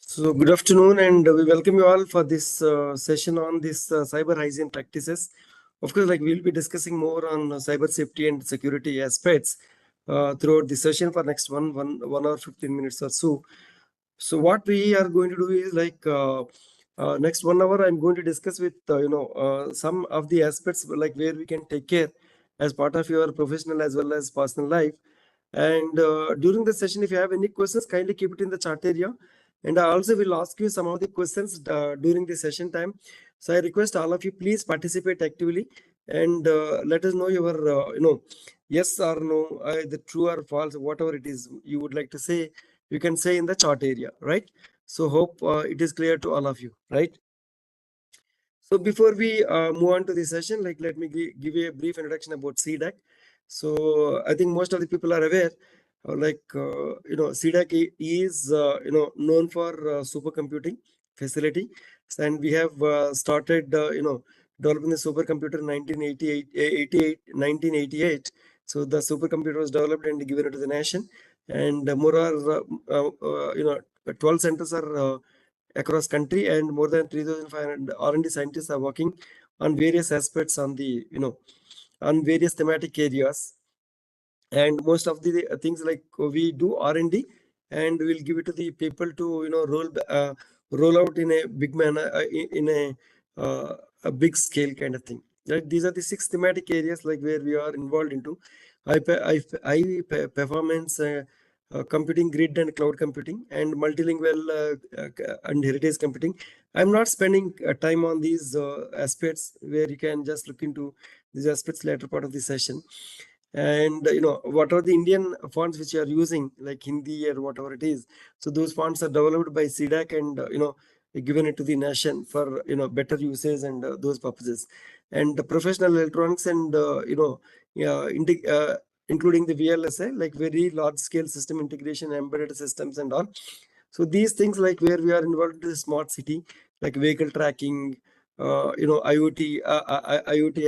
So, good afternoon, and we welcome you all for this session on this cyber hygiene practices. Of course, we'll be discussing more on cyber safety and security aspects throughout the session for next one hour 15 minutes or so. So, what we are going to do is next 1 hour, I'm going to discuss with some of the aspects like where we can take care as part of your professional as well as personal life. And during the session, if you have any questions, kindly keep it in the chat area. And I also will ask you some of the questions during the session time. So I request all of you, please participate actively and let us know your, yes or no, the true or false, whatever it is you would like to say, you can say in the chat area, right? So hope it is clear to all of you, right? So before we move on to the session, let me give you a brief introduction about CDAC. So I think most of the people are aware, CDAC is known for supercomputing facility, and we have started developing the supercomputer in 1988. So the supercomputer was developed and given to the nation, and more or 12 centers are across country, and more than 3,500 R&D scientists are working on various aspects on the on various thematic areas. And most of the things like we do R&D, and we'll give it to the people to roll out in a big manner, in a big scale kind of thing. Right? These are the 6 thematic areas where we are involved into high performance computing, grid and cloud computing, and multilingual and heritage computing. I'm not spending time on these aspects, where you can just look into these aspects later part of the session. And what are the Indian fonts which you are using, like Hindi or whatever it is, so those fonts are developed by CDAC, and given it to the nation for better uses and those purposes. And the professional electronics and including the VLSI, like very large scale system integration, embedded systems and all. So these things, like where we are involved in the smart city, like vehicle tracking, IoT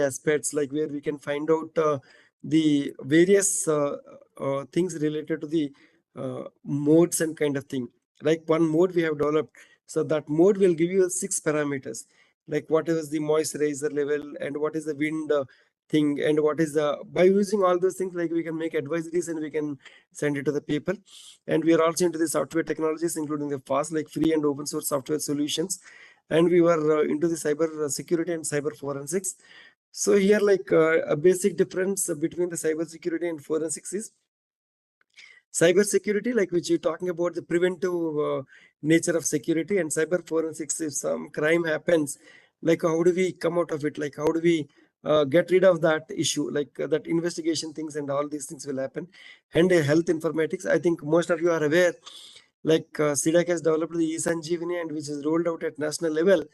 aspects, like where we can find out the various things related to the modes and kind of thing. Like one mode we have developed, so that mode will give you 6 parameters, like what is the moisturizer level and what is the wind thing, and what is the, by using all those things, like we can make advisories and we can send it to the people. And we are also into the software technologies, including the fast, like free and open source software solutions. And we were into the cyber security and cyber forensics. So here, a basic difference between the cyber security and forensics is cyber security, like which you're talking about the preventive nature of security, and cyber forensics, if some crime happens, like how do we come out of it, like how do we get rid of that issue, that investigation things and all these things will happen. And health informatics, I think most of you are aware, CDAC has developed the eSanjeevani, and which is rolled out at national level,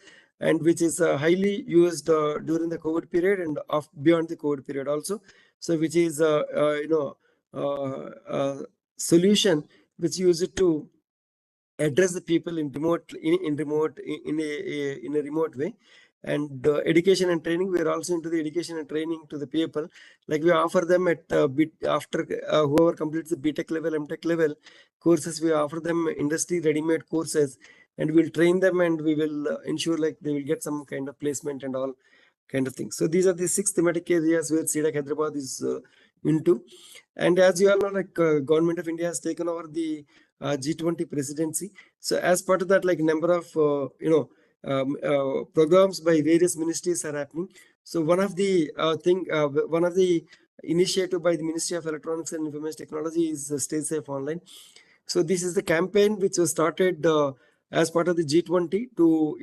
and which is highly used during the COVID period and beyond the COVID period also. So which is solution which use it to address the people in a remote way. And education and training, we are also into the education and training to the people, like we offer them at after whoever completes the BTech level, MTech level courses, we offer them industry ready-made courses, and we'll train them, and we will ensure like they will get some kind of placement and all kind of things. So these are the 6 thematic areas where CDAC Hyderabad is into. And as you all know, government of India has taken over the G20 presidency. So as part of that, like number of programs by various ministries are happening. So one of the initiative by the Ministry of Electronics and Information Technology is Stay Safe Online. So this is the campaign which was started as part of the G20 to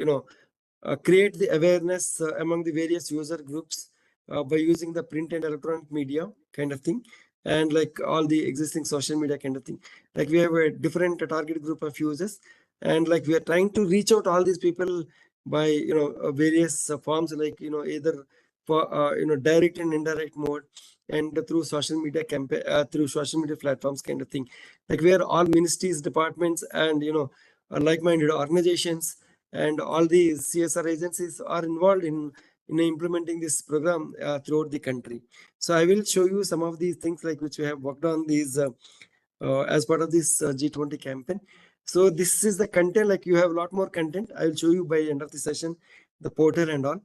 create the awareness among the various user groups by using the print and electronic media kind of thing, and like all the existing social media kind of thing. Like we have a different target group of users, and like we are trying to reach out all these people by various forms, like either for direct and indirect mode, and through social media campaign, through social media platforms kind of thing, like where all ministries, departments, and like-minded organizations and all the CSR agencies are involved in implementing this program throughout the country. So I will show you some of these things, like which we have worked on these as part of this G20 campaign. So this is the content, like you have a lot more content. I will show you by end of the session, the portal and all.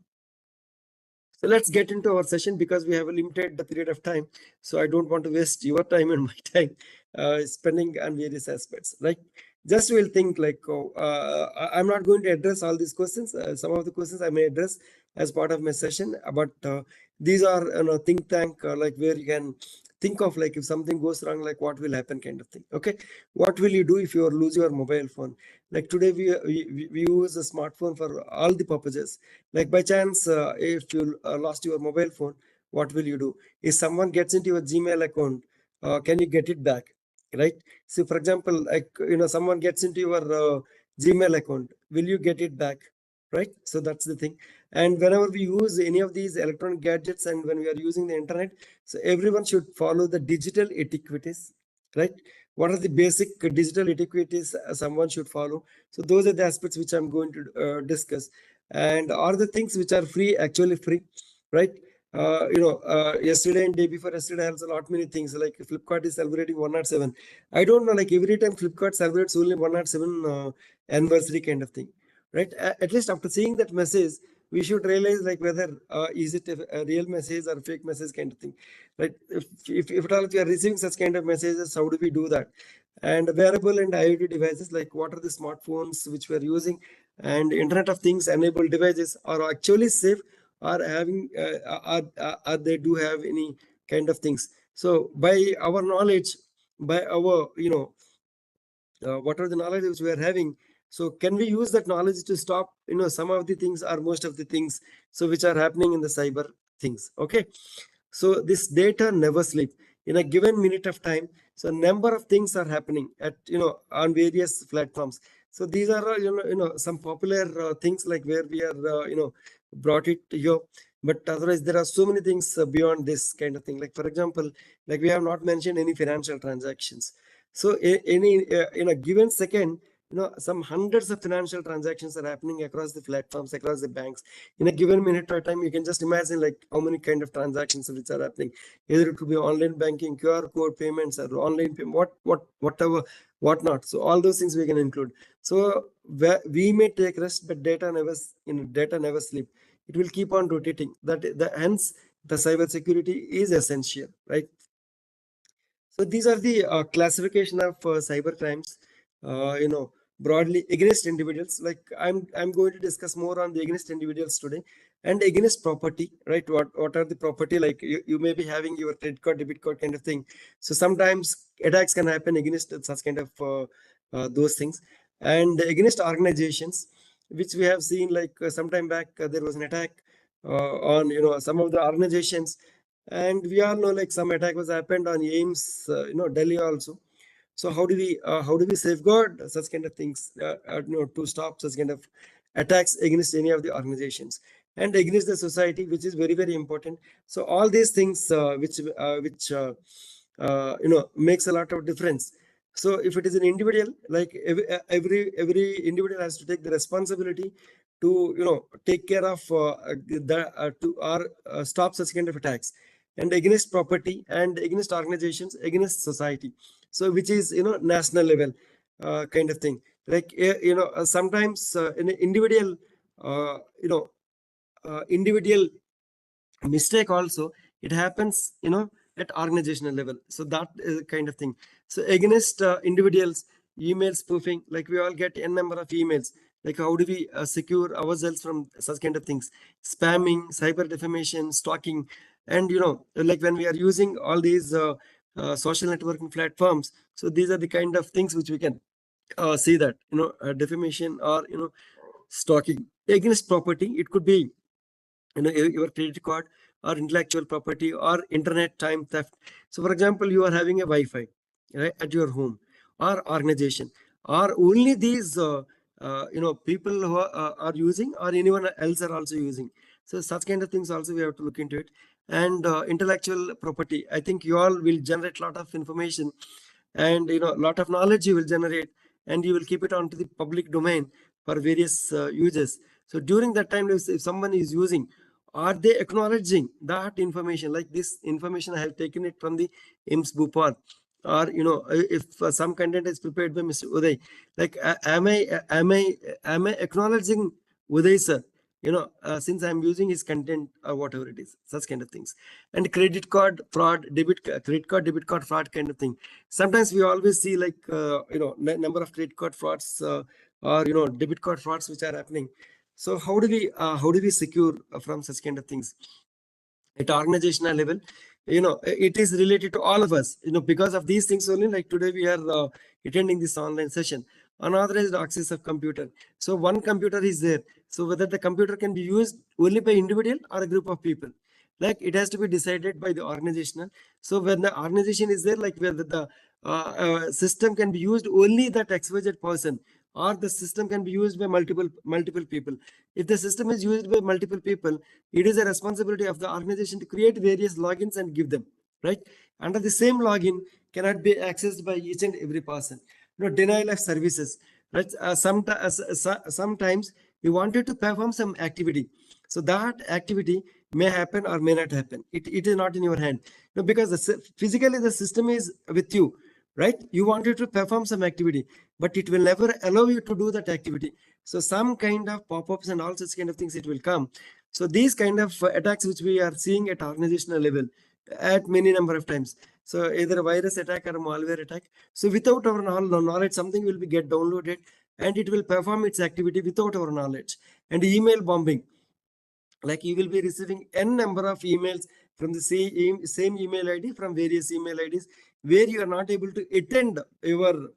So let's get into our session because we have a limited period of time. So I don't want to waste your time and my time spending on various aspects, right? Just will think like, I'm not going to address all these questions. Some of the questions I may address as part of my session, but these are, think tank, like where you can think of like if something goes wrong, like what will happen kind of thing. Okay. What will you do if you lose your mobile phone? Like today we use a smartphone for all the purposes. Like by chance, if you lost your mobile phone, what will you do? If someone gets into your Gmail account, can you get it back? Right? So for example, like, someone gets into your Gmail account, will you get it back? Right? So that's the thing. And whenever we use any of these electronic gadgets and when we are using the internet, so everyone should follow the digital etiquettes, right? What are the basic digital etiquettes someone should follow? So those are the aspects which I'm going to discuss. And are the things which are free actually free, right? Yesterday and day before yesterday, I also a lot many things like Flipkart is celebrating 107. I don't know, like every time Flipkart celebrates only 107 anniversary kind of thing, right? At least after seeing that message, we should realize like whether is it a real message or fake message kind of thing, right? If at all if you are receiving such kind of messages, how do we do that? And wearable and IoT devices, like what are the smartphones which we are using, and Internet of Things enabled devices are actually safe, or having are they do have any kind of things. So by our knowledge, by our what are the knowledge which we are having, so can we use that knowledge to stop some of the things or most of the things so which are happening in the cyber things. Okay. So this data never sleep. In a given minute of time, so number of things are happening at on various platforms. So these are some popular things like where we are brought it here. But otherwise, there are so many things beyond this kind of thing. Like for example, like we have not mentioned any financial transactions. So any in a given second, some hundreds of financial transactions are happening across the platforms, across the banks. In a given minute or time, you can just imagine like how many kind of transactions which are happening. Either it could be online banking, QR code payments, or online payment, whatever, whatnot. So all those things we can include. So we may take rest, but data never sleep. It will keep on rotating. Hence the cyber security is essential, right? So these are the classification of cyber crimes, broadly against individuals. Like I'm going to discuss more on the against individuals today, and against property, right? What are the property? Like you may be having your credit card, debit card kind of thing. So sometimes attacks can happen against such kind of those things, and against organizations, which we have seen like some time back there was an attack on some of the organizations, and we all know like some attack was happened on AIMS, Delhi also. So how do we safeguard such kind of things, to stop such kind of attacks against any of the organizations and against the society, which is very very important. So all these things which makes a lot of difference. So if it is an individual, like every individual has to take the responsibility to take care of to or stop such kind of attacks, and against property and against organizations, against society. So which is national level kind of thing. Like sometimes in an individual individual mistake also, it happens at organizational level. So that is a kind of thing. So against individuals, email spoofing, like we all get n number of emails. Like how do we secure ourselves from such kind of things? Spamming, cyber defamation, stalking, and like when we are using all these social networking platforms, so these are the kind of things which we can see that defamation or stalking. Against property, it could be your credit card or intellectual property or internet time theft. So for example, you are having a Wi-Fi right at your home or organization, or only these people who are using, or anyone else are also using. So such kind of things also we have to look into it. And intellectual property, I think you all will generate a lot of information, and a lot of knowledge you will generate, and you will keep it onto the public domain for various uses. So during that time, if someone is using, are they acknowledging that information, like this information I have taken it from the IMSS Bhopal, or if some content is prepared by Mr. Uday, like am I acknowledging Uday sir, since I'm using his content or whatever it is, such kind of things. And credit card fraud, credit card, debit card fraud kind of thing. Sometimes we always see like number of credit card frauds or debit card frauds which are happening. So how do we secure from such kind of things at organizational level? It is related to all of us, because of these things only, like today we are attending this online session. Unauthorized access of computer. So one computer is there, so whether the computer can be used only by individual or a group of people, like it has to be decided by the organizational. So when the organization is there, like whether the system can be used only that XYZ person, or the system can be used by multiple people. If the system is used by multiple people, it is a responsibility of the organization to create various logins and give them, right? Under the same login cannot be accessed by each and every person. Denial of services, right? Sometimes you wanted to perform some activity, so that activity may happen or may not happen. It is not in your hand, because physically the system is with you, right? You wanted to perform some activity, but it will never allow you to do that activity. So some kind of pop-ups and all such kind of things it will come. So these kind of attacks which we are seeing at organizational level at many number of times. So either a virus attack or a malware attack. So without our knowledge, something will be get downloaded and it will perform its activity without our knowledge. And email bombing, like you will be receiving n number of emails from the same email ID from various email IDs, where you are not able to attend your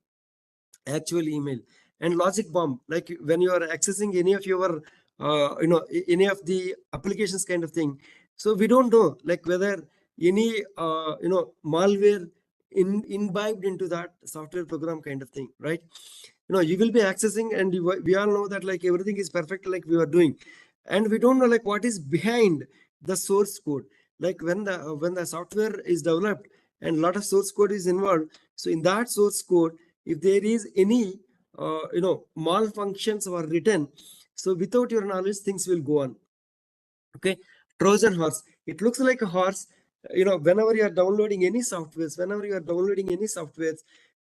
actual email. And logic bomb, like when you are accessing any of your any of the applications kind of thing, so we don't know like whether any malware imbibed into that software program kind of thing, right? You will be accessing, and we all know that like everything is perfect like we are doing, and we don't know like what is behind the source code. Like when the software is developed and a lot of source code is involved, so in that source code, if there is any malfunctions or written, so without your knowledge things will go on. Okay. Trojan horse, it looks like a horse. Whenever you are downloading any softwares,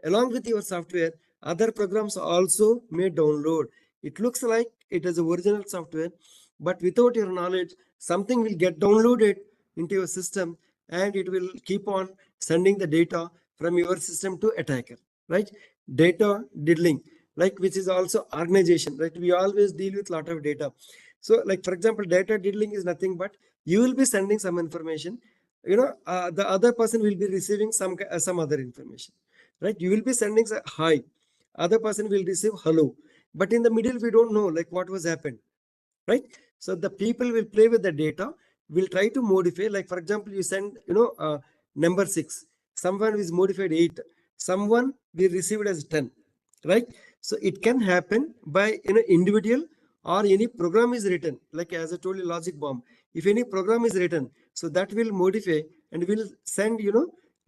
along with your software, other programs also may download. It looks like it is a original software, but without your knowledge, something will get downloaded into your system, and it will keep on sending the data from your system to attacker, right? Data diddling, like which is also organization, right? We always deal with a lot of data. So like for example, data diddling is nothing but you will be sending some information, the other person will be receiving some other information, right? You will be sending hi, other person will receive hello, but in the middle we don't know like what was happened, right? So the people will play with the data, will try to modify. Like for example, you send number 6, someone is modified 8, someone we received as 10, right? So it can happen by individual, or any program is written, like as I told you, logic bomb. If any program is written, so that will modify and will send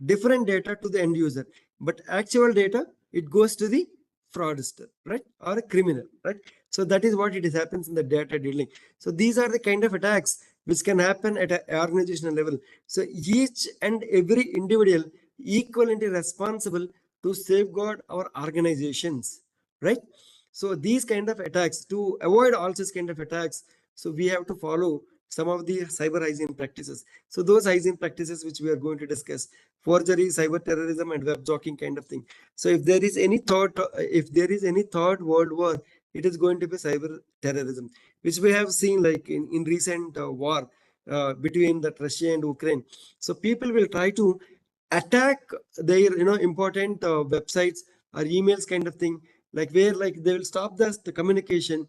different data to the end user, but actual data it goes to the fraudster, right, or a criminal, right? So that is what it is happens in the data dealing. So these are the kind of attacks which can happen at an organizational level. So each and every individual equally responsible to safeguard our organizations, right? So these kind of attacks, to avoid all such kind of attacks, so we have to follow some of the cyber hygiene practices. So those hygiene practices which we are going to discuss: forgery, cyber terrorism, and web jacking kind of thing. So if there is any third world war, it is going to be cyber terrorism, which we have seen like in recent war between that Russia and Ukraine. So people will try to attack their important websites or emails kind of thing, like where like they will stop the communication,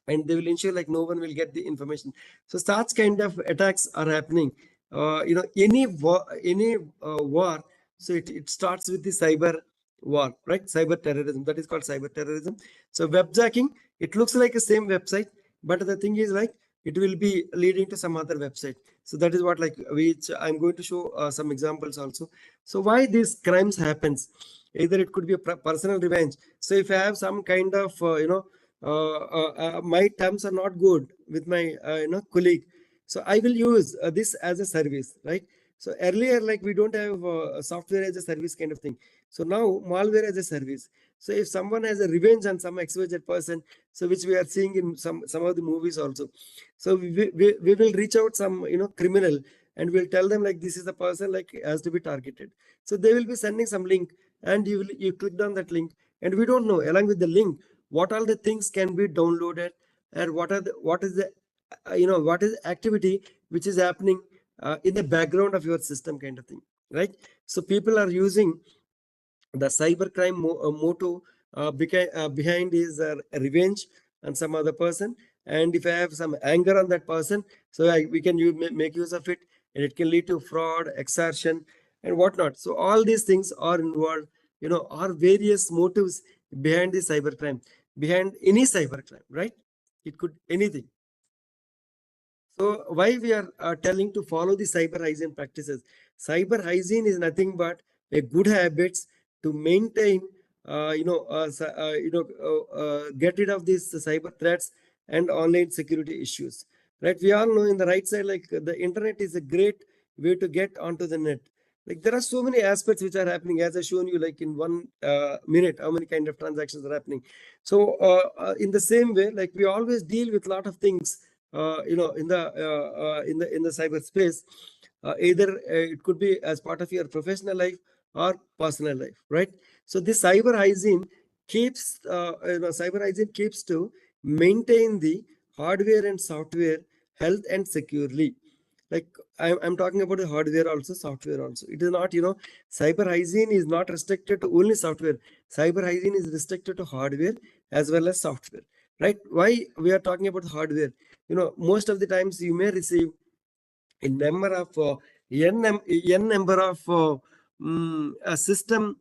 and they will ensure like no one will get the information. So such kind of attacks are happening. Any war, so it starts with the cyber war, right? Cyber terrorism, that is called cyber terrorism. So webjacking, it looks like a same website, but the thing is like it will be leading to some other website. So that is what like which I'm going to show some examples also. So why these crimes happens? Either it could be a personal revenge. So if I have some kind of my terms are not good with my colleague, so I will use this as a service, right? So earlier, like we don't have a software as a service kind of thing. So now malware as a service. So if someone has a revenge on some XYZ person, so which we are seeing in some of the movies also. So we will reach out some criminal, and we'll tell them like this is the person like has to be targeted. So they will be sending some link, and you clicked on that link, and we don't know along with the link what all the things can be downloaded, and what is the what is activity which is happening in the background of your system kind of thing, right? So people are using the cybercrime motto behind is revenge on some other person. And if I have some anger on that person, so we can make use of it, and it can lead to fraud, extortion, and whatnot. So all these things are involved, are various motives behind the cybercrime, behind any cybercrime, right? It could anything. So why we are telling to follow the cyber hygiene practices? Cyber hygiene is nothing but a good habits to maintain, get rid of these cyber threats and online security issues. Right? We all know in the right side, like the internet is a great way to get onto the net. Like there are so many aspects which are happening, as I shown you, like in 1 minute, how many kind of transactions are happening. So in the same way, like we always deal with a lot of things in the cyberspace. Either it could be as part of your professional life or personal life, right? So this cyber hygiene keeps to maintain the hardware and software health and securely. Like I'm talking about the hardware also, software also. It is not, cyber hygiene is not restricted to only software. Cyber hygiene is restricted to hardware as well as software, right? Why we are talking about hardware? Most of the times you may receive a number of n number of system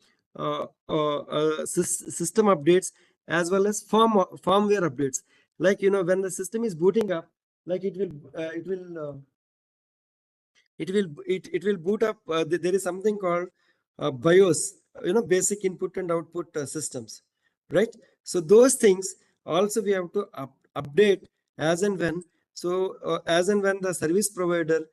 updates, as well as firmware updates. Like when the system is booting up, like it will boot up. There is something called BIOS, basic input and output systems, right? So those things also we have to update as and when. So as and when the service provider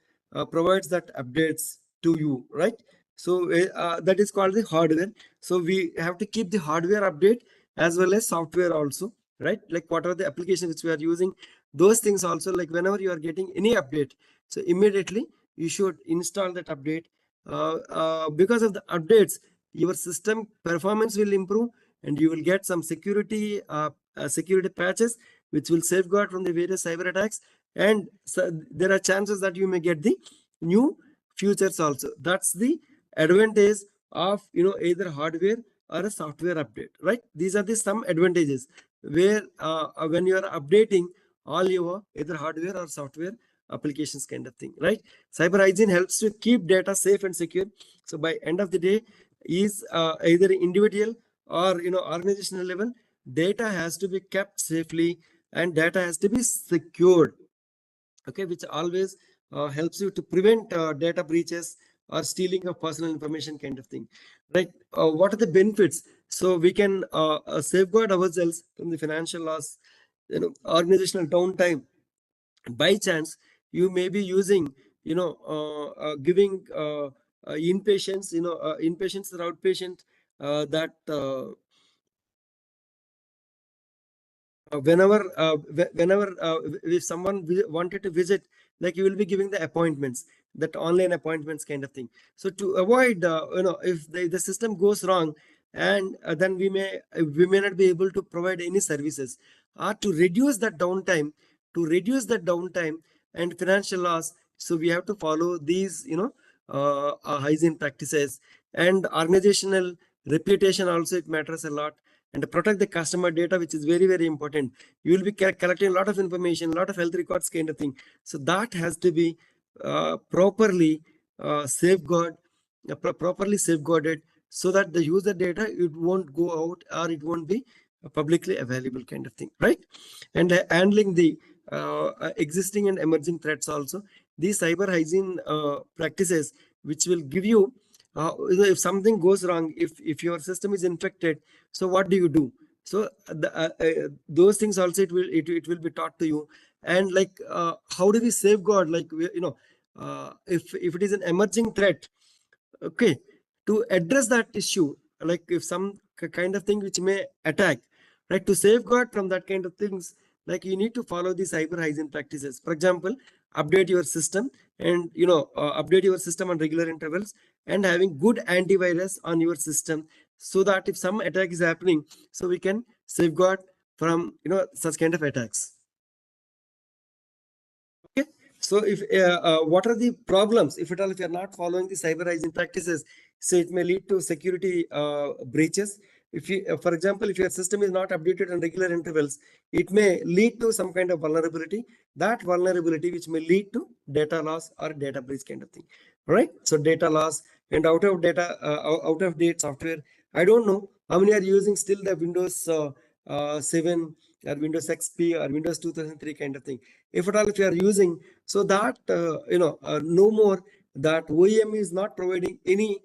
provides that updates to you, right? So that is called the hardware. So we have to keep the hardware update as well as software also, right? Like what are the applications which we are using, those things also. Like whenever you are getting any update, so immediately you should install that update. Because of the updates, your system performance will improve, and you will get some security patches which will safeguard from the various cyber attacks. And so there are chances that you may get the new features also. That's the advantage of either hardware or a software update, right? These are the some advantages where when you are updating all your either hardware or software applications kind of thing, right? Cyber hygiene helps to keep data safe and secure. So by end of the day, is either individual or organizational level, data has to be kept safely, and data has to be secured, okay, which always helps you to prevent data breaches or stealing of personal information kind of thing, right? What are the benefits? So we can safeguard ourselves from the financial loss, organizational downtime. By chance you may be using, giving inpatients, inpatients or outpatient, that whenever if someone wanted to visit, like you will be giving the appointments, that online appointments kind of thing. So to avoid, if the system goes wrong, and then we may not be able to provide any services, or to reduce that downtime, and financial loss. So we have to follow these, hygiene practices. And organizational reputation also, it matters a lot. And to protect the customer data, which is very, very important. You will be collecting a lot of information, a lot of health records kind of thing. So that has to be properly properly safeguarded, so that the user data, it won't go out, or it won't be publicly available kind of thing, right? And handling the existing and emerging threats also. These cyber hygiene practices, which will give you, if something goes wrong, if your system is infected, so what do you do? So those things also, it will be taught to you. And like how do we safeguard, like if it is an emerging threat, okay, to address that issue, like if some kind of thing which may attack, right, to safeguard from that kind of things, like you need to follow the cyber hygiene practices. For example, update your system, and update your system on regular intervals, and having good antivirus on your system, so that if some attack is happening, so we can safeguard from such kind of attacks. Okay, so if what are the problems if at all, if you are not following the cyber hygiene practices? So it may lead to security breaches. If you, for example, if your system is not updated on regular intervals, it may lead to some kind of vulnerability. That vulnerability which may lead to data loss or data breach kind of thing, right? So data loss and out of date software. I don't know how many are using still the Windows 7 or Windows XP or Windows 2003 kind of thing. If at all, if you are using, so that no more, that OEM is not providing any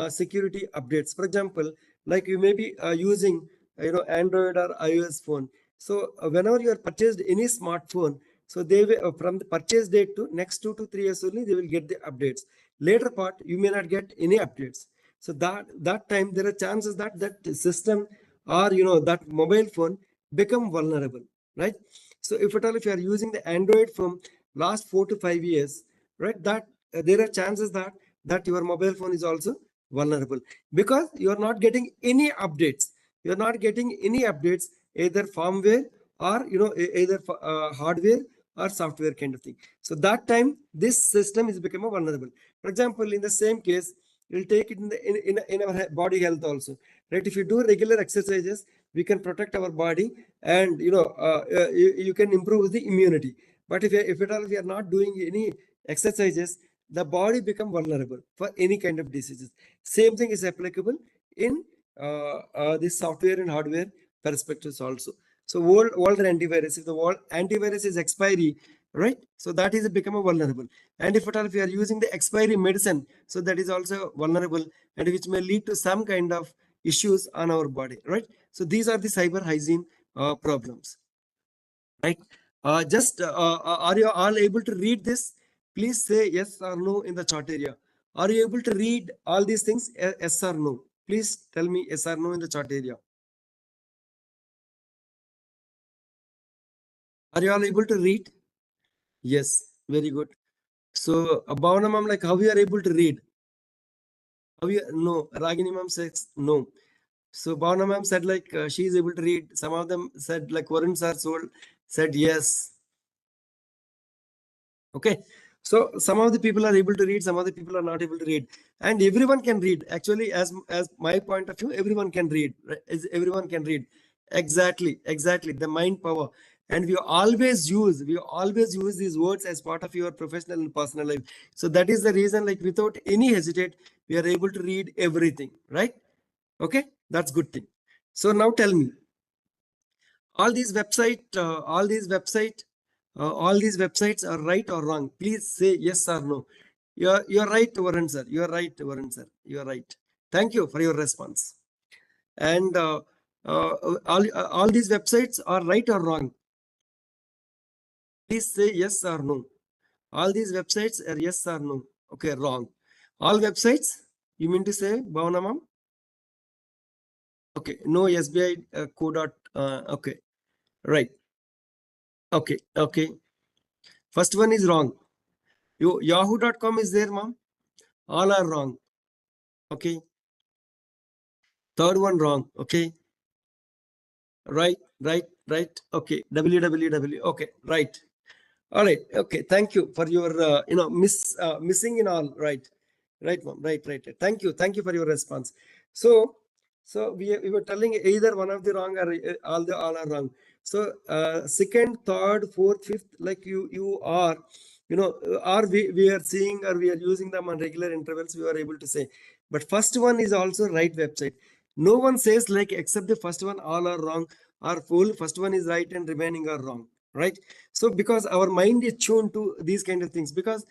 security updates. For example, like you may be using Android or iOS phone. So whenever you are purchased any smartphone, so they will, from the purchase date to next 2 to 3 years only, they will get the updates. Later part, you may not get any updates. So that time there are chances that that system or that mobile phone become vulnerable, right? So if at all, if you are using the Android from last 4 to 5 years, right, that there are chances that your mobile phone is also vulnerable, because you are not getting any updates. You are not getting any updates, either firmware or either hardware or software kind of thing. So that time this system is become vulnerable. For example, in the same case, we'll take it in our body health also, right? If you do regular exercises, we can protect our body, and you can improve the immunity. But if at all, we are not doing any exercises, the body become vulnerable for any kind of diseases. Same thing is applicable in this software and hardware perspectives also. So world antivirus, if the world antivirus is expiry, right, so that is become a vulnerable. And if at all, if you are using the expiry medicine, so that is also vulnerable, and which may lead to some kind of issues on our body, right? So these are the cyber hygiene problems, right? Just are you all able to read this? Please say yes or no in the chat area. Are you able to read all these things? Yes or no? Please tell me yes or no in the chat area. Are you all able to read? Yes, very good. So Bhavana ma'am, like how you are able to read? How you, no, Ragini ma'am says no. So Bhavana ma'am said like she is able to read. Some of them said like Varun sir said yes. Okay, so some of the people are able to read, some of the people are not able to read, and everyone can read. Actually, as my point of view, everyone can read, right? Everyone can read. Exactly the mind power. And we always use these words as part of your professional and personal life. So that is the reason, like without any hesitate, we are able to read everything, right? Okay, that's good thing. So now tell me, all these websites are right or wrong? Please say yes or no. You're right, Varun sir. You're right, Varun sir. You're right. Thank you for your response. And all these websites are right or wrong? Please say yes or no. All these websites are yes or no. Okay, wrong. All websites, you mean to say, Bhavana ma'am? Okay, no SBI co. Okay, right. Okay. First one is wrong. Yahoo.com is there, ma'am? All are wrong. Okay. Third one wrong. Okay. Right. Okay. www. Okay. Right. All right. Okay. Thank you for your missing in all. Right. Right, ma'am. Right. Thank you for your response. So we were telling either one of the wrong or all are wrong. So second, third, fourth, fifth, like you are, or we are seeing or we are using them on regular intervals, we are able to say. But first one is also right website. No one says like except the first one all are wrong, or full first one is right and remaining are wrong, right? So because our mind is tuned to these kind of things, because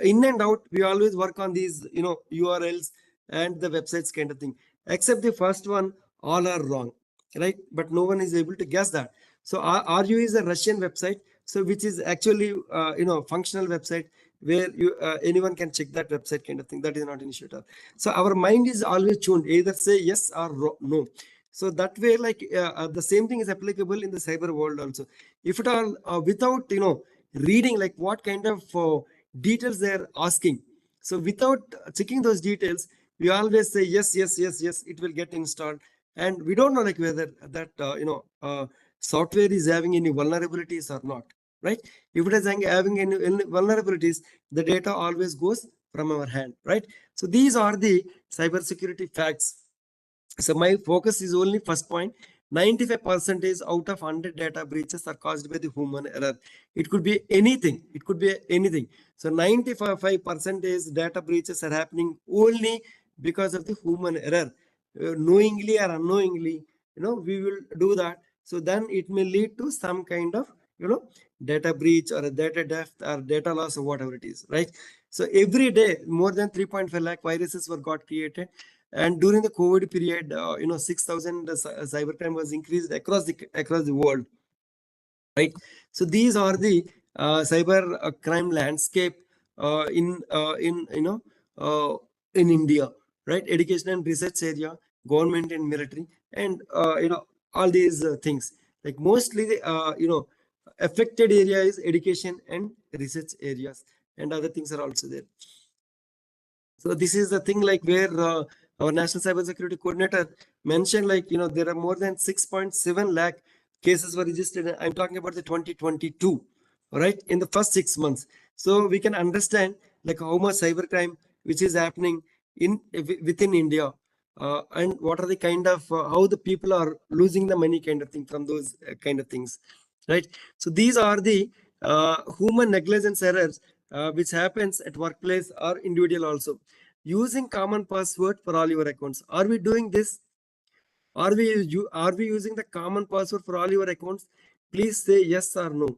in and out we always work on these URLs and the websites kind of thing. Except the first one, all are wrong, right? But no one is able to guess that. So RU is a Russian website, so which is actually functional website, where you anyone can check that website kind of thing. That is not an issue at all. So our mind is always tuned, either say yes or no. So that way, like the same thing is applicable in the cyber world also. If at all without reading like what kind of details they are asking, so without checking those details, we always say yes, yes, yes, yes, it will get installed, and we don't know like whether that software is having any vulnerabilities or not, right? If it is having any vulnerabilities, the data always goes from our hand, right? So these are the cybersecurity facts. So my focus is only first point. 95% out of 100 data breaches are caused by the human error. It could be anything. It could be anything. So 95% data breaches are happening only because of the human error. Knowingly or unknowingly, we will do that. So then it may lead to some kind of, data breach or a data theft or data loss or whatever it is, right? So every day, more than 3.5 lakh viruses were got created. And during the COVID period, 6,000 cybercrime was increased across the world, right? So these are the cyber crime landscape in India, right? Education and research area, government and military, and all these things. Like mostly the affected area is education and research areas, and other things are also there. So this is the thing like where our National Cybersecurity Coordinator mentioned, like, there are more than 6.7 lakh cases were registered. I'm talking about the 2022, right? In the first 6 months. So we can understand like how much cybercrime which is happening within India, and what are the kind of how the people are losing the money kind of thing from those kind of things, right? So these are the human negligence errors which happens at workplace or individual also. Using common password for all your accounts. Are we doing this? Are we using the common password for all your accounts? Please say yes or no.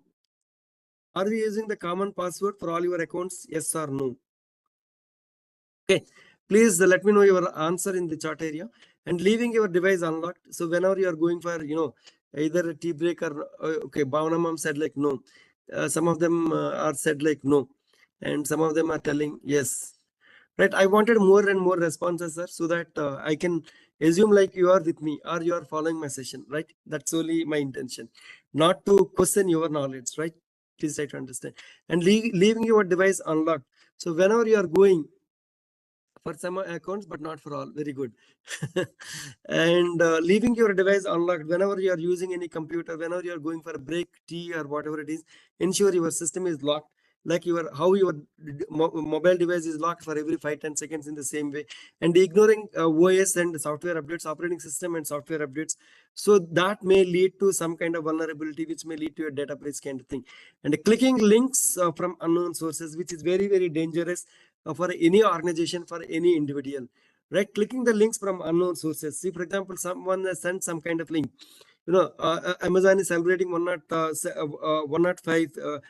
Are we using the common password for all your accounts? Yes or no? Okay. Please let me know your answer in the chat area. And leaving your device unlocked. So whenever you are going for, either a tea break or okay, Bhavana mom said like no. Some of them are said like no, and some of them are telling yes. Right? I wanted more and more responses, sir, so that I can assume like you are with me or you are following my session, right? That's only my intention, not to question your knowledge, right? Please try to understand. And leaving your device unlocked. So whenever you are going for some accounts, but not for all. Very good. And leaving your device unlocked whenever you are using any computer, whenever you are going for a break, tea, or whatever it is, ensure your system is locked. Like how your mobile device is locked for every 5-10 seconds in the same way, and ignoring OS and software updates, operating system and software updates. So that may lead to some kind of vulnerability, which may lead to a data breach kind of thing. And clicking links from unknown sources, which is very, very dangerous for any organization, for any individual, right? Clicking the links from unknown sources. See, for example, someone has sent some kind of link. Amazon is celebrating 105th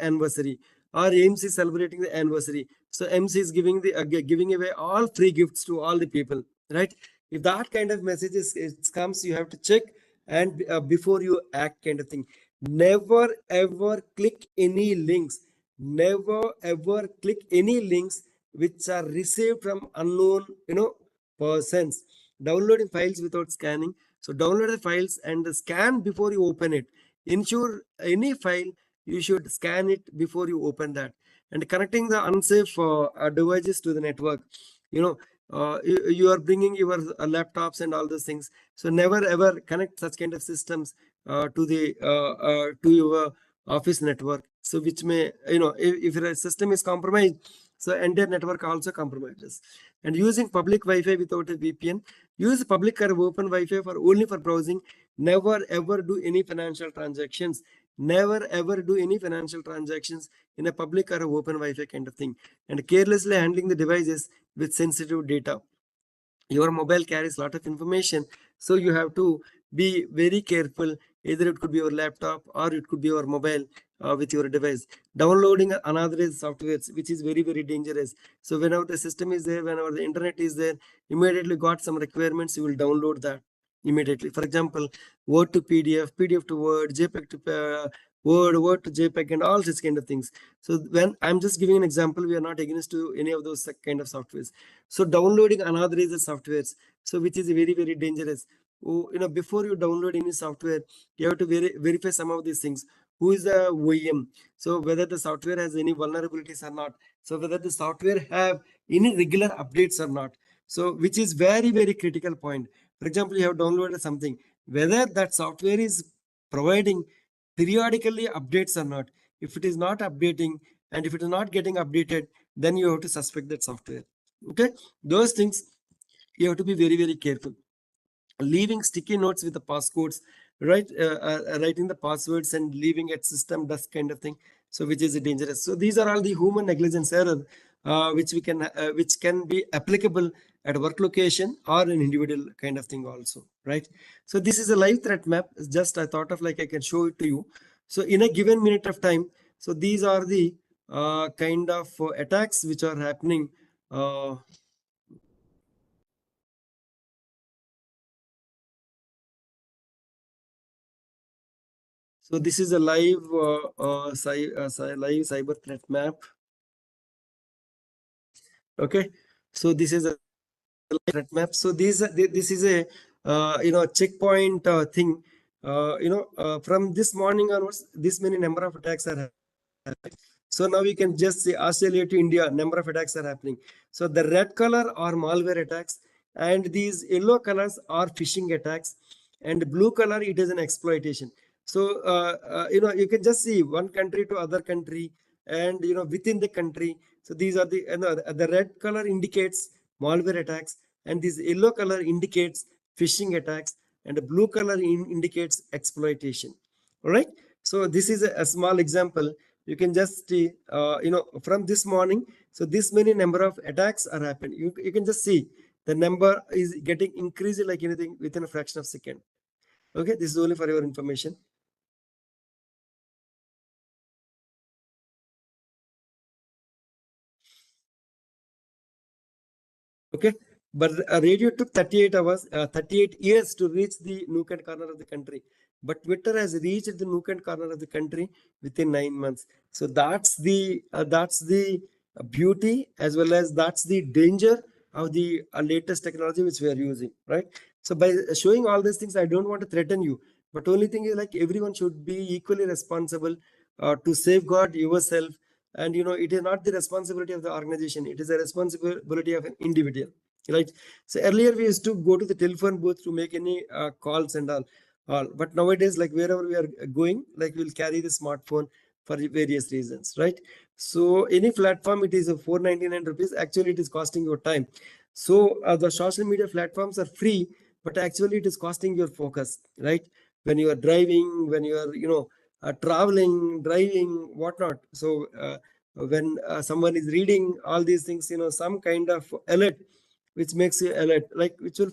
anniversary, or AMC is celebrating the anniversary. So MC is giving away all free gifts to all the people, right? If that kind of messages comes, you have to check, and before you act kind of thing. Never ever click any links. Never ever click any links which are received from unknown persons. Downloading files without scanning. So download the files and scan before you open it. Ensure any file you should scan it before you open that. And connecting the unsafe devices to the network. You are bringing your laptops and all those things. So never ever connect such kind of systems to your office network. So which may, if your system is compromised, so entire network also compromises. And using public Wi-Fi without a VPN. Use public or open Wi-Fi only for browsing. Never ever do any financial transactions. Never ever do any financial transactions in a public or open Wi-Fi kind of thing. And carelessly handling the devices with sensitive data. Your mobile carries a lot of information, so you have to be very careful. Either it could be your laptop or it could be your mobile with your device. Downloading unauthorized softwares, which is very, very dangerous. So whenever the system is there, whenever the internet is there, immediately got some requirements, you will download that immediately. For example, Word to PDF, PDF to Word, JPEG to Word to JPEG and all such kind of things. So when I'm just giving an example, we are not against to any of those kind of softwares. So downloading unauthorized softwares, so which is very, very dangerous. Oh, before you download any software, you have to verify some of these things. Who is the OEM? So whether the software has any vulnerabilities or not. So whether the software have any regular updates or not. So which is very, very critical point. For example, you have downloaded something, whether that software is providing periodically updates or not. If it is not updating and if it is not getting updated, then you have to suspect that software. Okay, those things you have to be very, very careful. Leaving sticky notes with the passcodes, right? Writing the passwords and leaving at system dust kind of thing, so which is dangerous. So these are all the human negligence error, which can be applicable at work location or an individual kind of thing also, right? So this is a live threat map. It's just I thought of like I can show it to you. So in a given minute of time, so these are the kind of attacks which are happening. So this is a live live cyber threat map. Okay, so this is a threat map. So this is a checkpoint thing. From this morning onwards, this many number of attacks are happening. So now we can just say Australia to India, number of attacks are happening. So the red color are malware attacks, and these yellow colors are phishing attacks, and blue color it is an exploitation. So you can just see one country to other country, and within the country. So these are the red color indicates malware attacks, and this yellow color indicates phishing attacks, and the blue color indicates exploitation. All right. So this is a small example. You can just see, from this morning. So this many number of attacks are happening. You can just see the number is getting increased like anything within a fraction of a second. Okay, this is only for your information. Okay, but radio took 38 hours, 38 years to reach the nook and corner of the country. But Twitter has reached the nook and corner of the country within 9 months. So that's the beauty, as well as that's the danger of the latest technology which we are using, right? So by showing all these things, I don't want to threaten you, but only thing is like everyone should be equally responsible to safeguard yourself. And it is not the responsibility of the organization, it is the responsibility of an individual, right? So earlier we used to go to the telephone booth to make any calls and all, but nowadays, like wherever we are going, like we'll carry the smartphone for various reasons, right? So any platform, it is a 499 rupees, actually it is costing your time. So the social media platforms are free, but actually it is costing your focus, right? When you are driving, when you are traveling, driving, whatnot. So when someone is reading all these things, some kind of alert which makes you alert, like which will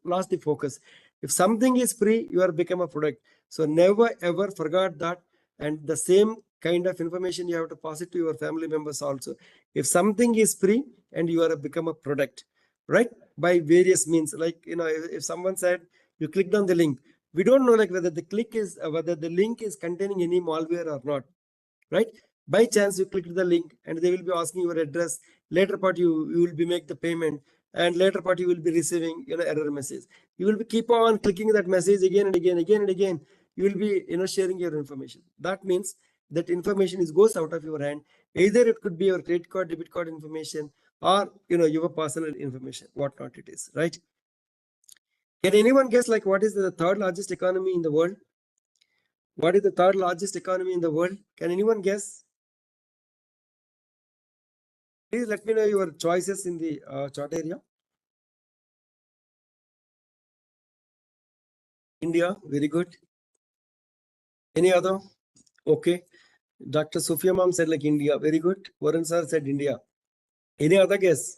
lose the focus. If something is free, you are become a product. So never ever forget that. And the same kind of information you have to pass it to your family members also. If something is free and you are become a product, right? By various means, like if someone said you clicked on the link, we don't know like whether the link is containing any malware or not, right? By chance you click the link and they will be asking your address. Later part you will be make the payment, and later part you will be receiving error message. You will be keep on clicking that message again and again. You will be sharing your information. That means that information is goes out of your hand. Either it could be your credit card, debit card information, or your personal information, whatnot it is, right? Can anyone guess like what is the third largest economy in the world? What is the third largest economy in the world? Can anyone guess? Please let me know your choices in the chat area. India, very good. Any other? Okay. Dr. Sophia Mom said like India, very good. Varun sir said India. Any other guess?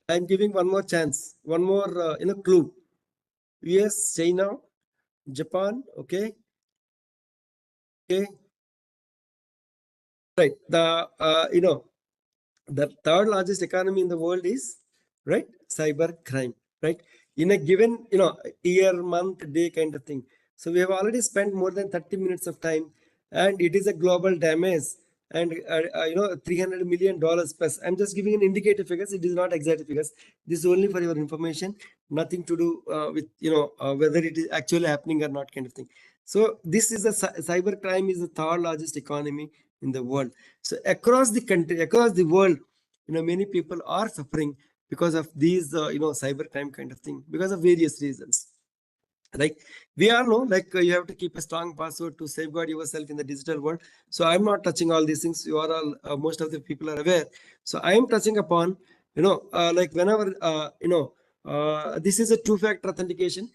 I'm giving one more chance, one more clue. US, China, Japan. Okay, okay, right. The third largest economy in the world is, right, cyber crime, right? In a given year, month, day kind of thing. So we have already spent more than 30 minutes of time and it is a global damage, and 300 million dollars plus. I'm just giving an indicative figures, it is not exact figures. This is only for your information, nothing to do with whether it is actually happening or not, kind of thing. So this is the cyber crime is the third largest economy in the world. So across the country, across the world, many people are suffering because of these cyber crime kind of thing, because of various reasons. Like we all know, like you have to keep a strong password to safeguard yourself in the digital world. So I'm not touching all these things, you are all most of the people are aware. So I am touching upon like whenever this is a two-factor authentication.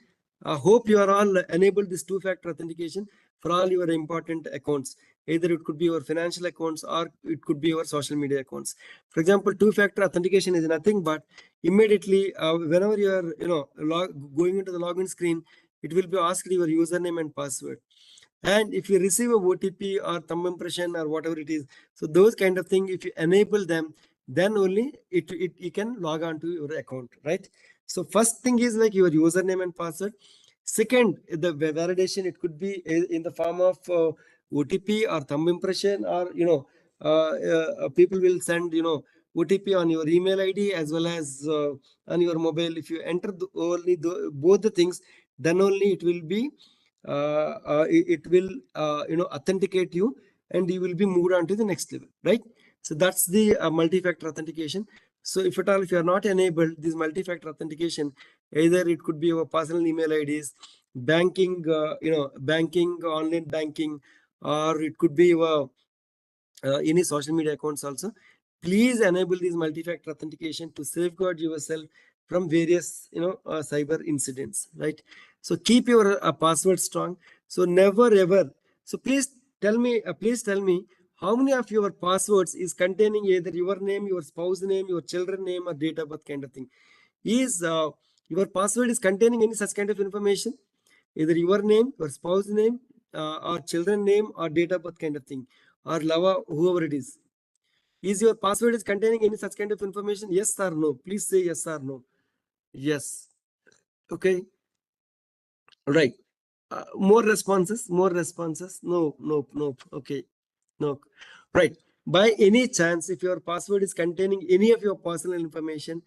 I hope you are all enabled this two-factor authentication for all your important accounts. Either it could be your financial accounts or it could be your social media accounts. For example, two-factor authentication is nothing but immediately whenever you are going into the login screen, it will be asked your username and password. And if you receive a OTP or thumb impression or whatever it is, so those kind of thing, if you enable them, then only you can log on to your account, right? So first thing is like your username and password. Second, the validation, it could be in the form of OTP or thumb impression, or people will send OTP on your email ID as well as on your mobile. If you enter both the things, then only it will be it will authenticate you, and you will be moved on to the next level, right? So that's the multi-factor authentication. So if at all, if you are not enabled this multi-factor authentication, either it could be your personal email IDs, banking, banking, online banking, or it could be your any social media accounts also. Please enable these multi-factor authentication to safeguard yourself from various cyber incidents, right? So keep your password strong. So never ever. So please tell me, how many of your passwords is containing either your name, your spouse name, your children name, or date of birth kind of thing. Is your password is containing any such kind of information, either your name, your spouse name, or children name, or date of birth kind of thing, or lover, whoever it is. Is your password is containing any such kind of information? Yes or no? Please say yes or no. Yes. Okay. Right. More responses. More responses. No. No. No. Okay. No. Right. By any chance, if your password is containing any of your personal information,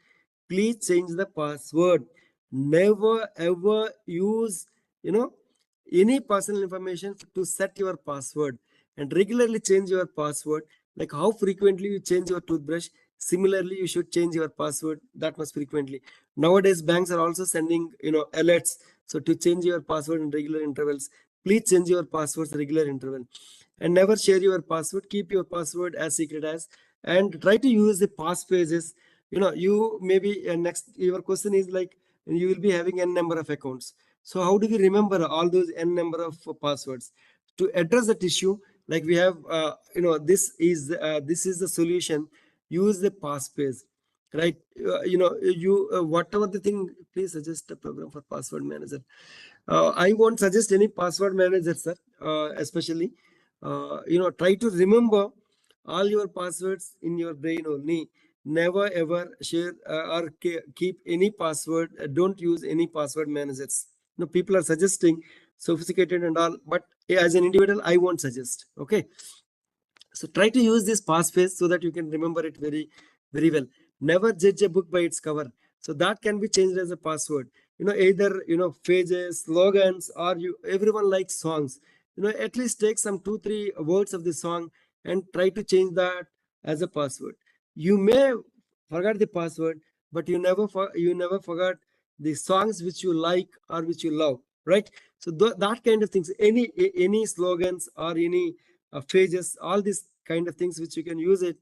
please change the password. Never ever use any personal information to set your password, and regularly change your password. Like how frequently you change your toothbrush, similarly you should change your password that much frequently. Nowadays banks are also sending alerts, so to change your password in regular intervals. Please change your passwords regular interval, and never share your password. Keep your password as secret as, and try to use the passphrases. You maybe next your question is like, you will be having n number of accounts, so how do we remember all those n number of passwords? To address that issue, like we have this is the solution. Use the passphrase, right? You whatever the thing, please suggest a program for password manager. I won't suggest any password manager, sir. Especially try to remember all your passwords in your brain only. Never ever share or keep any password. Don't use any password managers. People are suggesting sophisticated and all, but as an individual I won't suggest. Okay, so try to use this passphrase so that you can remember it very, very well. Never judge a book by its cover. So that can be changed as a password. Either phrases, slogans, or everyone likes songs. At least take some 2-3 words of the song and try to change that as a password. You may forget the password, but you never forgot the songs which you like or which you love, right? So that kind of things, any slogans or any phrases, all these kind of things which you can use it.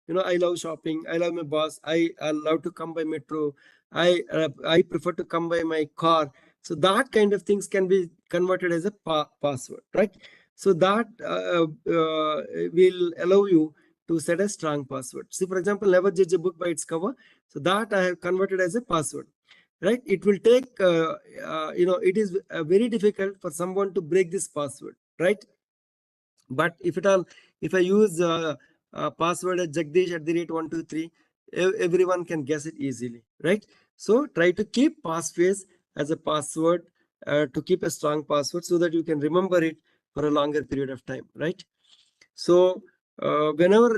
I love shopping, I love my boss, I love to come by metro, I prefer to come by my car. So that kind of things can be converted as a password, right? So that will allow you to set a strong password. See, for example, never judge a book by its cover. So that I have converted as a password, right? It will take it is very difficult for someone to break this password, right? But if I use password as Jagdish at the rate 123, everyone can guess it easily, right? So try to keep passphrase as a password, to keep a strong password so that you can remember it for a longer period of time, right? So whenever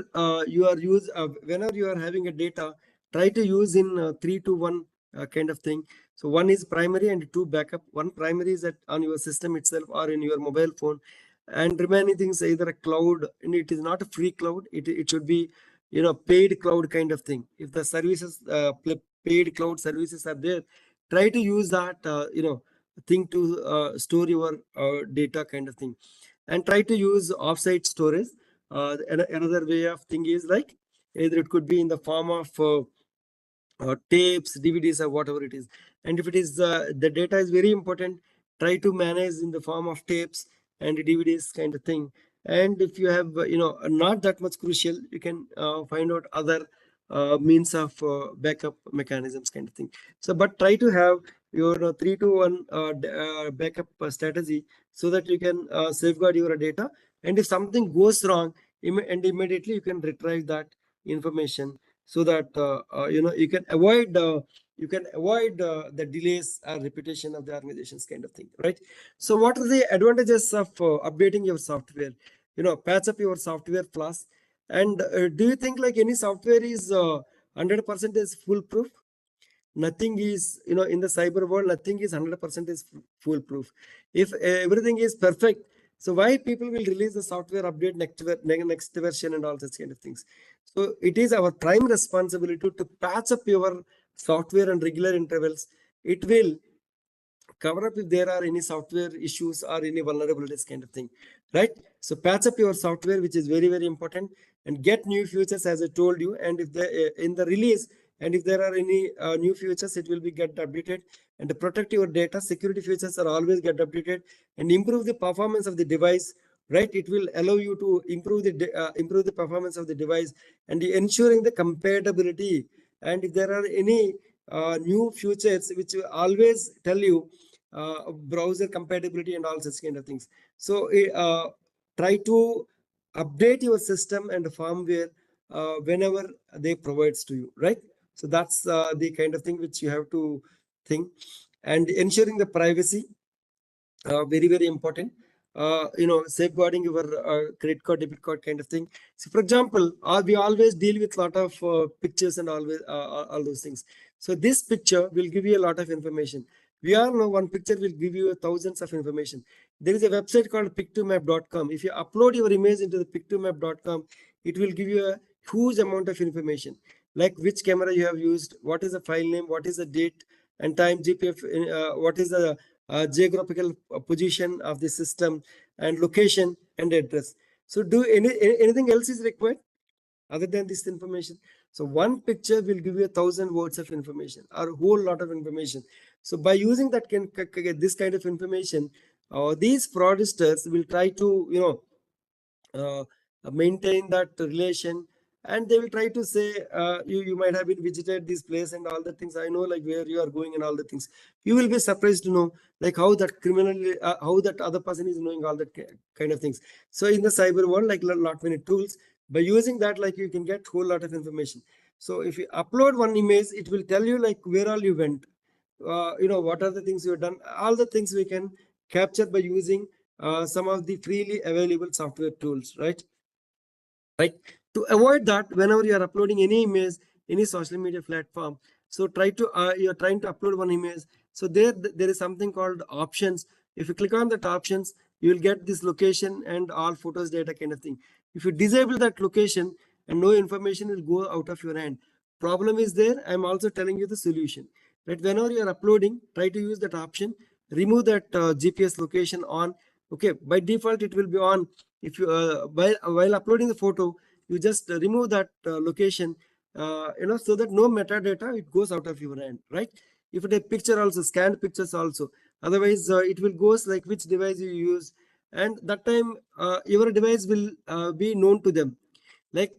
whenever you are having a data, try to use in 3 to 1 kind of thing. So one is primary and two backup. One primary is on your system itself or in your mobile phone, and remaining things either a cloud, and it is not a free cloud. It should be, paid cloud kind of thing. If the services, paid cloud services are there, try to use that thing to store your data kind of thing, and try to use offsite storage. Another way of thing is like either it could be in the form of tapes, DVDs, or whatever it is. And if it is the data is very important, try to manage in the form of tapes and DVDs kind of thing. And if you have not that much crucial, you can find out other means of backup mechanisms kind of thing. So but try to have your 3 to 1 backup strategy, so that you can safeguard your data, and if something goes wrong, and immediately you can retrieve that information, so that you can avoid the delays or repetition of the organizations kind of thing, right? So what are the advantages of updating your software? Patch up your software flaws. And do you think like any software is 100% is foolproof? Nothing is, in the cyber world, nothing is 100% is foolproof. If everything is perfect, so why people will release the software update next version and all such kind of things? So it is our prime responsibility to patch up your software and regular intervals. It will cover up if there are any software issues or any vulnerabilities kind of thing, right? So patch up your software, which is very, very important, and get new features as I told you. And if in the release, and if there are any new features, it will be get updated. And to protect your data, security features are always get updated, and improve the performance of the device, right? It will allow you to improve the performance of the device, and ensuring the compatibility. And if there are any new features, which will always tell you browser compatibility and all such kind of things. So try to update your system and firmware whenever they provides to you, right? So that's the kind of thing which you have to think. And ensuring the privacy, very, very important. Safeguarding your credit card, debit card kind of thing. So for example, we always deal with a lot of pictures and always all those things. So this picture will give you a lot of information. We all know one picture will give you thousands of information. There is a website called pic2map.com. If you upload your image into the pic2map.com, it will give you a huge amount of information, like which camera you have used, what is the file name, what is the date and time, GPF, what is the geographical position of the system, and location and address. So do anything else is required other than this information? So one picture will give you 1,000 words of information or a whole lot of information. So by using that this kind of information, these fraudsters will try to maintain that relation, and they will try to say you might have been visited this place and all the things. I know like where you are going and all the things. You will be surprised to know like how that criminal how that other person is knowing all that kind of things. So in the cyber world, like lot many tools, by using that, like you can get whole lot of information. So if you upload one image, it will tell you like where all you went, what are the things you have done. All the things we can capture by using some of the freely available software tools, right? To avoid that, whenever you are uploading any image, any social media platform, so try to you're trying to upload one image. So there is something called options. If you click on that options, you will get this location and all photos data kind of thing. If you disable that location, and no information will go out of your hand, problem is there. I'm also telling you the solution, right? Whenever you are uploading, try to use that option. Remove that GPS location on. Okay, by default it will be on. If you while uploading the photo, you just remove that location, so that no metadata it goes out of your hand, right? If it a picture also, scanned pictures also, otherwise it will goes like which device you use, and that time your device will be known to them. Like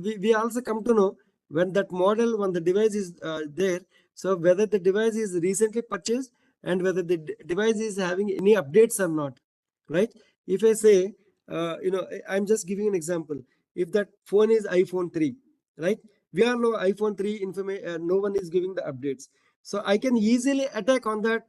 we also come to know when that model, when the device is there, so whether the device is recently purchased and whether the device is having any updates or not, right? If I say I'm just giving an example. If that phone is iPhone 3, right? We all know iPhone 3 information, no one is giving the updates. So I can easily attack on that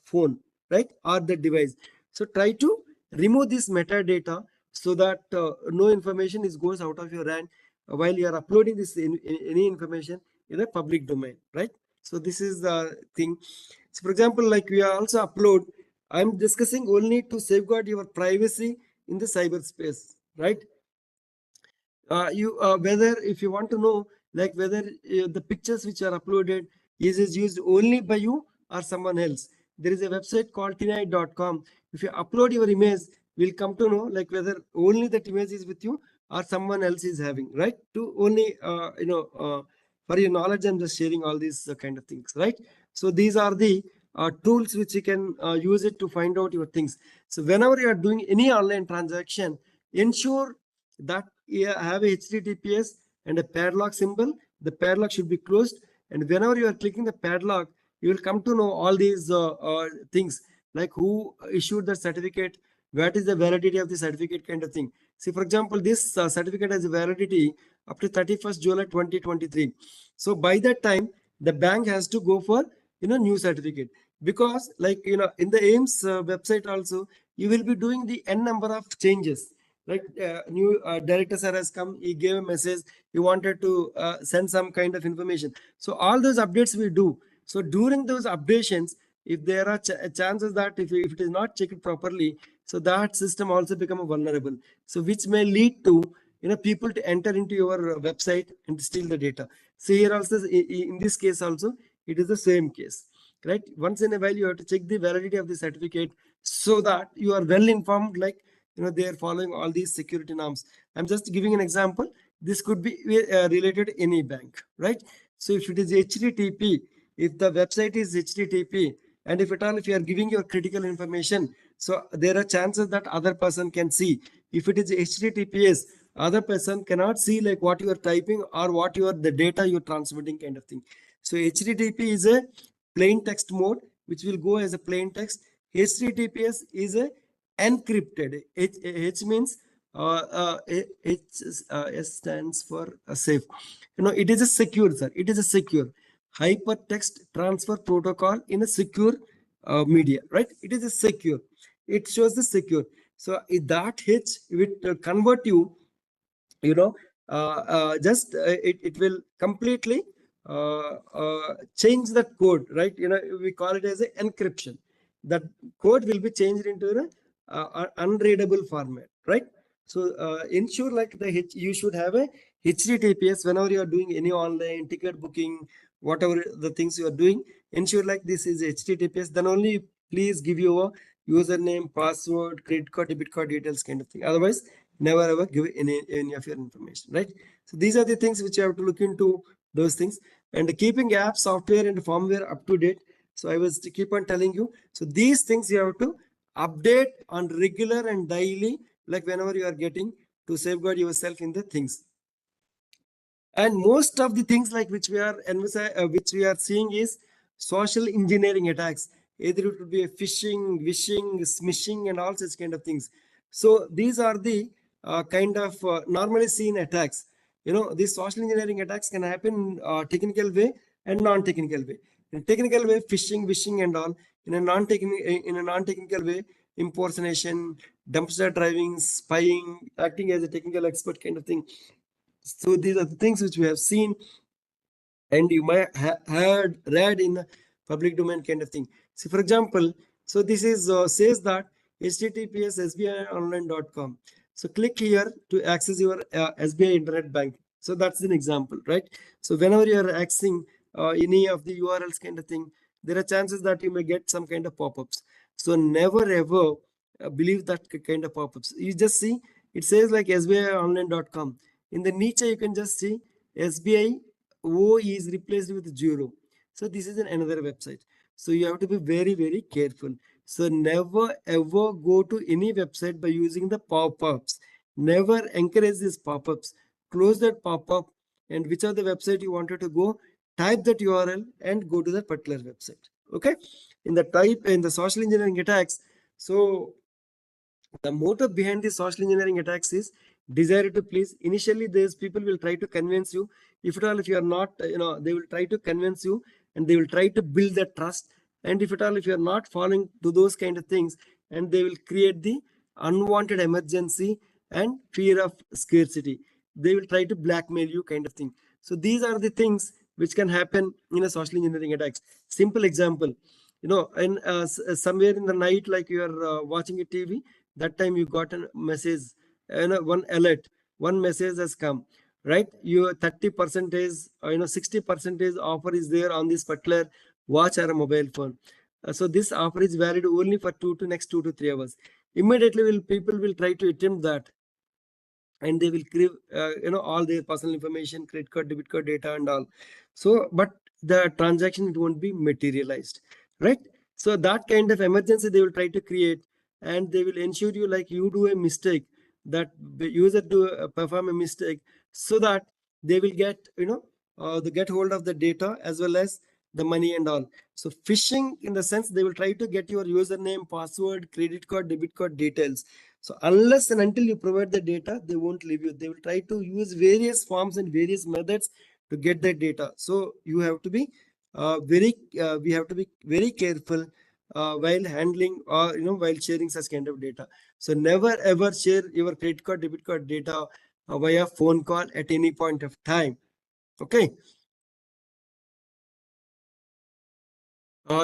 phone, right, or the device. So try to remove this metadata so that no information goes out of your hand while you are uploading this any information in a public domain, right? So this is the thing. So for example, like we are also upload, I'm discussing only to safeguard your privacy in the cyberspace, right? You whether if you want to know like whether the pictures which are uploaded is used only by you or someone else, there is a website called tinite.com. If you upload your image, we'll come to know like whether only that image is with you or someone else is having, right? To only for your knowledge, I'm just sharing all these kind of things, right? So these are the tools which you can use it to find out your things. So whenever you are doing any online transaction, ensure that you have a HTTPS and a padlock symbol. The padlock should be closed, and whenever you are clicking the padlock, you will come to know all these things like who issued the certificate, what is the validity of the certificate, kind of thing. See, for example, this certificate has a validity up to 31st July 2023. So by that time, the bank has to go for new certificate, because like in the AIMS website also, you will be doing the n number of changes. Like new director sir has come, he gave a message, he wanted to send some kind of information. So all those updates we do. So during those updations, if there are chances that if it is not checked properly, so that system also become vulnerable. So which may lead to people to enter into your website and steal the data. So here also in this case also it is the same case, right? Once in a while you have to check the validity of the certificate so that you are well informed, like they are following all these security norms. I'm just giving an example. This could be related to any bank, right? So if it is HTTP, if the website is HTTP, and if at all if you are giving your critical information, so there are chances that other person can see. If it is HTTPS, other person cannot see like what you are typing or what you are the data you're transmitting, kind of thing. So HTTP is a plain text mode which will go as a plain text. HTTPS is a encrypted. H means S stands for safe. It is a secure, sir. It is a secure hypertext transfer protocol in a secure media, right? It is a secure. It shows the secure. So if that H will convert you, it will completely change that code, right? We call it as a encryption. That code will be changed into an unreadable format, right? So ensure like you should have a HTTPS whenever you are doing any online ticket booking, whatever the things you are doing. Ensure like this is HTTPS. Then only please give your username, password, credit card, debit card details, kind of thing. Otherwise, never ever give any of your information, right? So these are the things which you have to look into, those things. And keeping app software and firmware up to date. So I was to keep on telling you. So these things you have to update on regular and daily, like whenever you are getting, to safeguard yourself in the things. And most of the things like which we are seeing is social engineering attacks. Either it would be a phishing, wishing, smishing, and all such kind of things. So these are the kind of normally seen attacks. These social engineering attacks can happen technical way and non-technical way. In technical way, phishing, wishing, and all. In a non-technical way, impersonation, dumpster driving, spying, acting as a technical expert, kind of thing. So these are the things which we have seen, and you might have read in the public domain, kind of thing. See, for example, so this is says that https sbionline.com. So click here to access your SBI internet bank. So that's an example, right? So whenever you are accessing any of the URLs, kind of thing, there are chances that you may get some kind of pop-ups. So never ever believe that kind of pop-ups. You just see it says like sbionline.com. In the niche you can just see SBI O is replaced with 0. So this is another website. So you have to be very, very careful. So never ever go to any website by using the pop-ups. Never encourage these pop-ups. Close that pop-up, and which are the website you wanted to go, type that URL and go to that particular website. Okay. In the social engineering attacks. So the motive behind the social engineering attacks is desire to please. Initially, these people will try to convince you. If at all, if you are not, they will try to convince you, and they will try to build that trust. And if at all, if you are not following to those kind of things, and they will create the unwanted emergency, and fear of scarcity. They will try to blackmail you, kind of thing. So these are the things which can happen in a social engineering attacks. Simple example, in somewhere in the night, like you are watching a TV, that time you got a message, one alert, one message has come, right? Your 30 percentage, 60 percentage offer is there on this particular watch or a mobile phone. So this offer is valid only for next 2 to 3 hours. Immediately people will try to attempt that, and they will give all their personal information, credit card, debit card data and all. So but the transaction, it won't be materialized, right? So that kind of emergency they will try to create, and they will ensure you, like, you do a mistake, that the user do perform a mistake, so that they will get, they get hold of the data as well as the money and all. So phishing, in the sense, they will try to get your username, password, credit card, debit card details. So unless and until you provide the data, they won't leave you. They will try to use various forms and various methods to get that data. So you have to be we have to be very careful while handling, or while sharing such kind of data. So never ever share your credit card, debit card data via phone call at any point of time. Okay.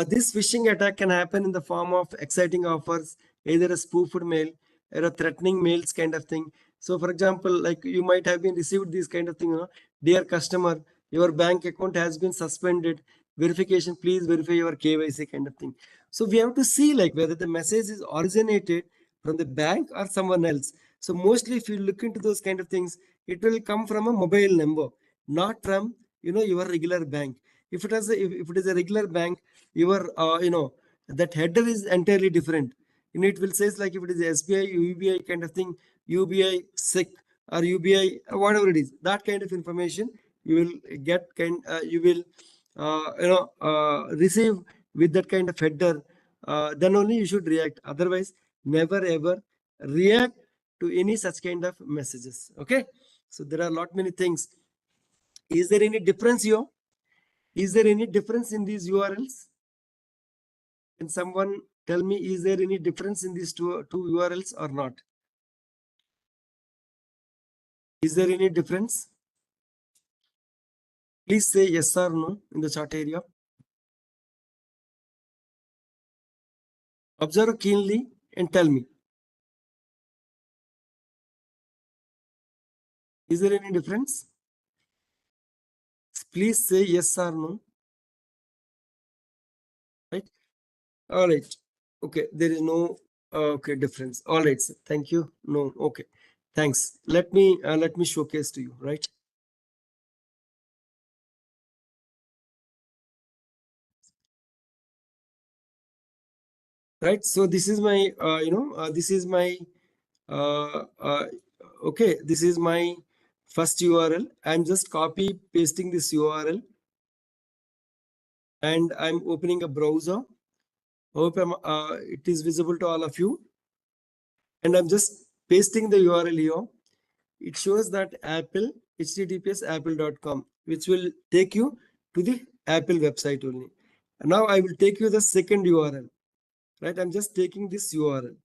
This phishing attack can happen in the form of exciting offers, either a spoofed mail or a threatening mails, kind of thing. So, for example, like, you might have been received this kind of thing, dear customer, your bank account has been suspended. Verification, please verify your KYC, kind of thing. So we have to see, like, whether the message is originated from the bank or someone else. So mostly, if you look into those kind of things, it will come from a mobile number, not from your regular bank. If it is a regular bank, your that header is entirely different. It will says, like, if it is SBI, UBI kind of thing, UBI SIC or UBI, whatever it is, that kind of information you will get, you will receive with that kind of header. Then only you should react. Otherwise, never ever react to any such kind of messages. Okay. So there are a lot many things. Is there any difference here? Is there any difference in these URLs? Can someone tell me, is there any difference in these two URLs or not? Is there any difference? Please say yes or no in the chat area. Observe keenly and tell me. Is there any difference? Please say yes or no. Right? All right. Okay. There is no okay difference. All right. Sir. Thank you. No. Okay. Thanks. Let me showcase to you. Right. Right. So this is my this is my okay, this is my first URL. I'm just copy pasting this URL, and I'm opening a browser. Hope it is visible to all of you. And I'm just pasting the URL here. It shows that Apple, https apple.com, which will take you to the Apple website only. And now I will take you the second URL. Right? I'm just taking this URL.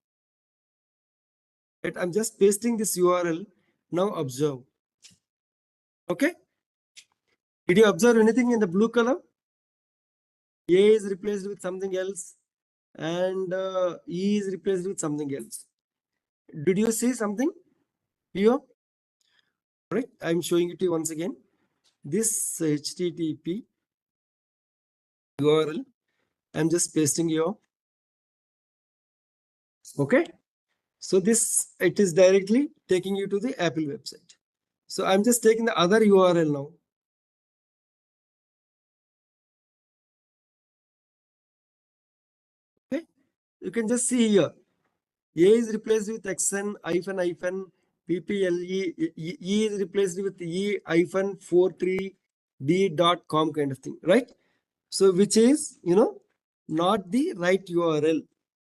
Right? I'm just pasting this URL. Now observe. Okay. Did you observe anything in the blue color? A is replaced with something else, and E is replaced with something else. Did you see something here? Right, I'm showing it to you once again. This HTTP URL, I'm just pasting here. Okay, so this, it is directly taking you to the Apple website. So I'm just taking the other URL now. Okay, you can just see here. A is replaced with XN hyphen hyphen PPLE. E is replaced with E hyphen 43D.com kind of thing, right? So which is, not the right URL.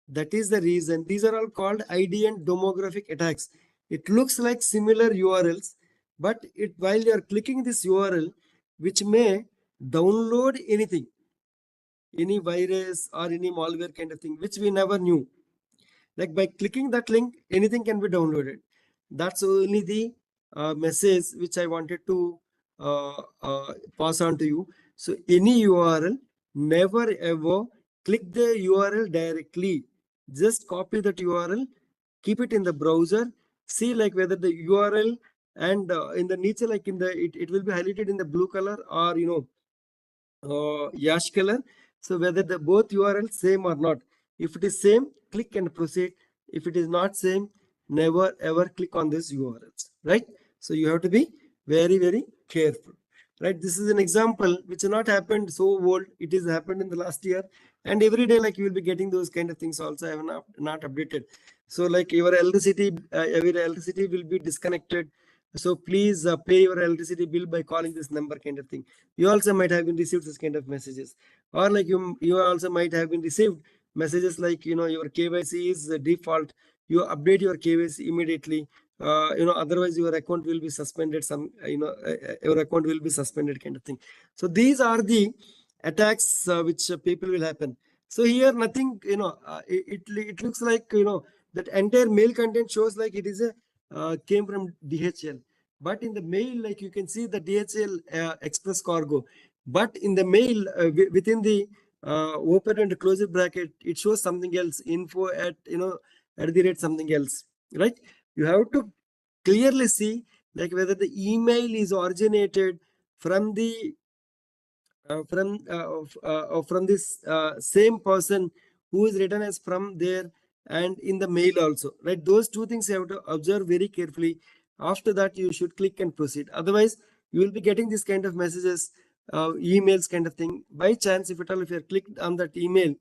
That is the reason. These are all called ID and demographic attacks. It looks like similar URLs, but while you are clicking this URL, which may download anything, any virus or any malware kind of thing, which we never knew. Like by clicking that link, anything can be downloaded. That's only the message which I wanted to pass on to you. So any URL, never ever click the URL directly. Just copy that URL, keep it in the browser, see like whether the URL and in the nature, like in the it will be highlighted in the blue color or yash color. So whether the both URL same or not. If it is same, click and proceed. If it is not same, never ever click on these URLs, right? So you have to be very, very careful, right? This is an example which has not happened so old. It is happened in the last year, and every day like you will be getting those kind of things also. I have not updated. So like your electricity, every electricity will be disconnected. So please pay your electricity bill by calling this number, kind of thing. You also might have been received this kind of messages, or like you also might have been received messages like your KYC is default. You update your KYC immediately. Otherwise your account will be suspended. Your account will be suspended, kind of thing. So these are the attacks which people will happen. So here nothing, it looks like that entire mail content shows like it is a came from DHL. But in the mail, like you can see the DHL Express Cargo. But in the mail, within the open and closed bracket, it shows something else. Info at at the rate something else, right? You have to clearly see like whether the email is originated from the from this same person who is written as from there, and in the mail also, right? Those two things you have to observe very carefully. After that you should click and proceed. Otherwise you will be getting this kind of messages, emails, kind of thing. By chance, if at all if you are clicked on that email,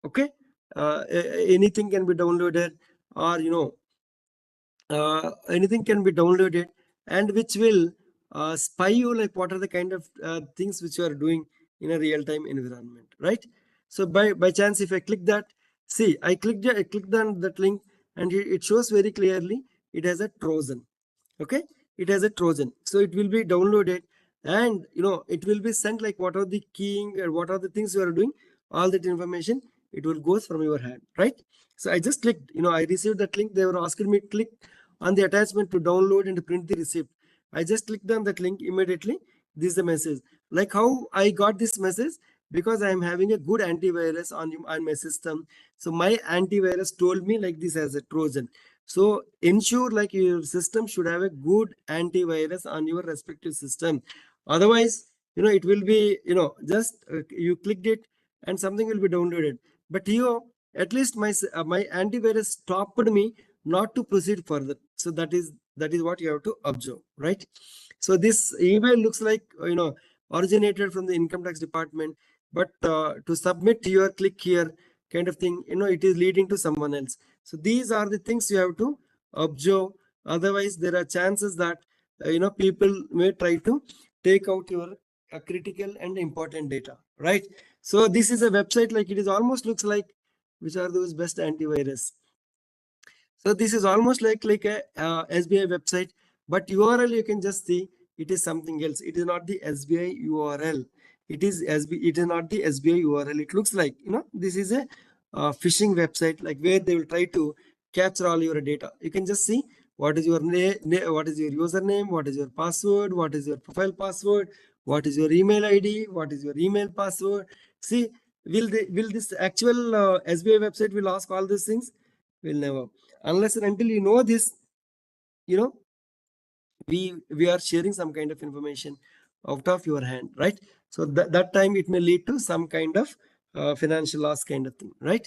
okay, anything can be downloaded, or anything can be downloaded, and which will spy you like what are the kind of things which you are doing in a real-time environment, right? So by chance, if I click that, see, I clicked on that link, and it shows very clearly it has a Trojan. Okay, it has a Trojan, so it will be downloaded, and it will be sent like what are the keying or what are the things you are doing. All that information, it will go from your hand, right? So I just clicked, I received that link. They were asking me to click on the attachment to download and print the receipt. I just clicked on that link immediately. This is the message. Like how I got this message, because I am having a good antivirus on my system. So my antivirus told me like this as a Trojan. So ensure like your system should have a good antivirus on your respective system. Otherwise, it will be, just you clicked it and something will be downloaded. But here, at least my antivirus stopped me not to proceed further. So that is what you have to observe, right? So this email looks like originated from the income tax department, but to submit here, click here, kind of thing, it is leading to someone else. So these are the things you have to observe. Otherwise there are chances that people may try to take out your critical and important data, right? So this is a website, like it is almost looks like which are those best antivirus. So this is almost like a SBI website, but URL you can just see it is something else. It is not the SBI URL. It is It is not the SBI URL. It looks like this is a phishing website, like where they will try to capture all your data. You can just see what is your name, what is your username, what is your password, what is your profile password, what is your email ID, what is your email password. See, will this actual SBI website will ask all these things? Will never, unless and until you know this, you know we are sharing some kind of information out of your hand, right? So that time it may lead to some kind of financial loss, kind of thing, right?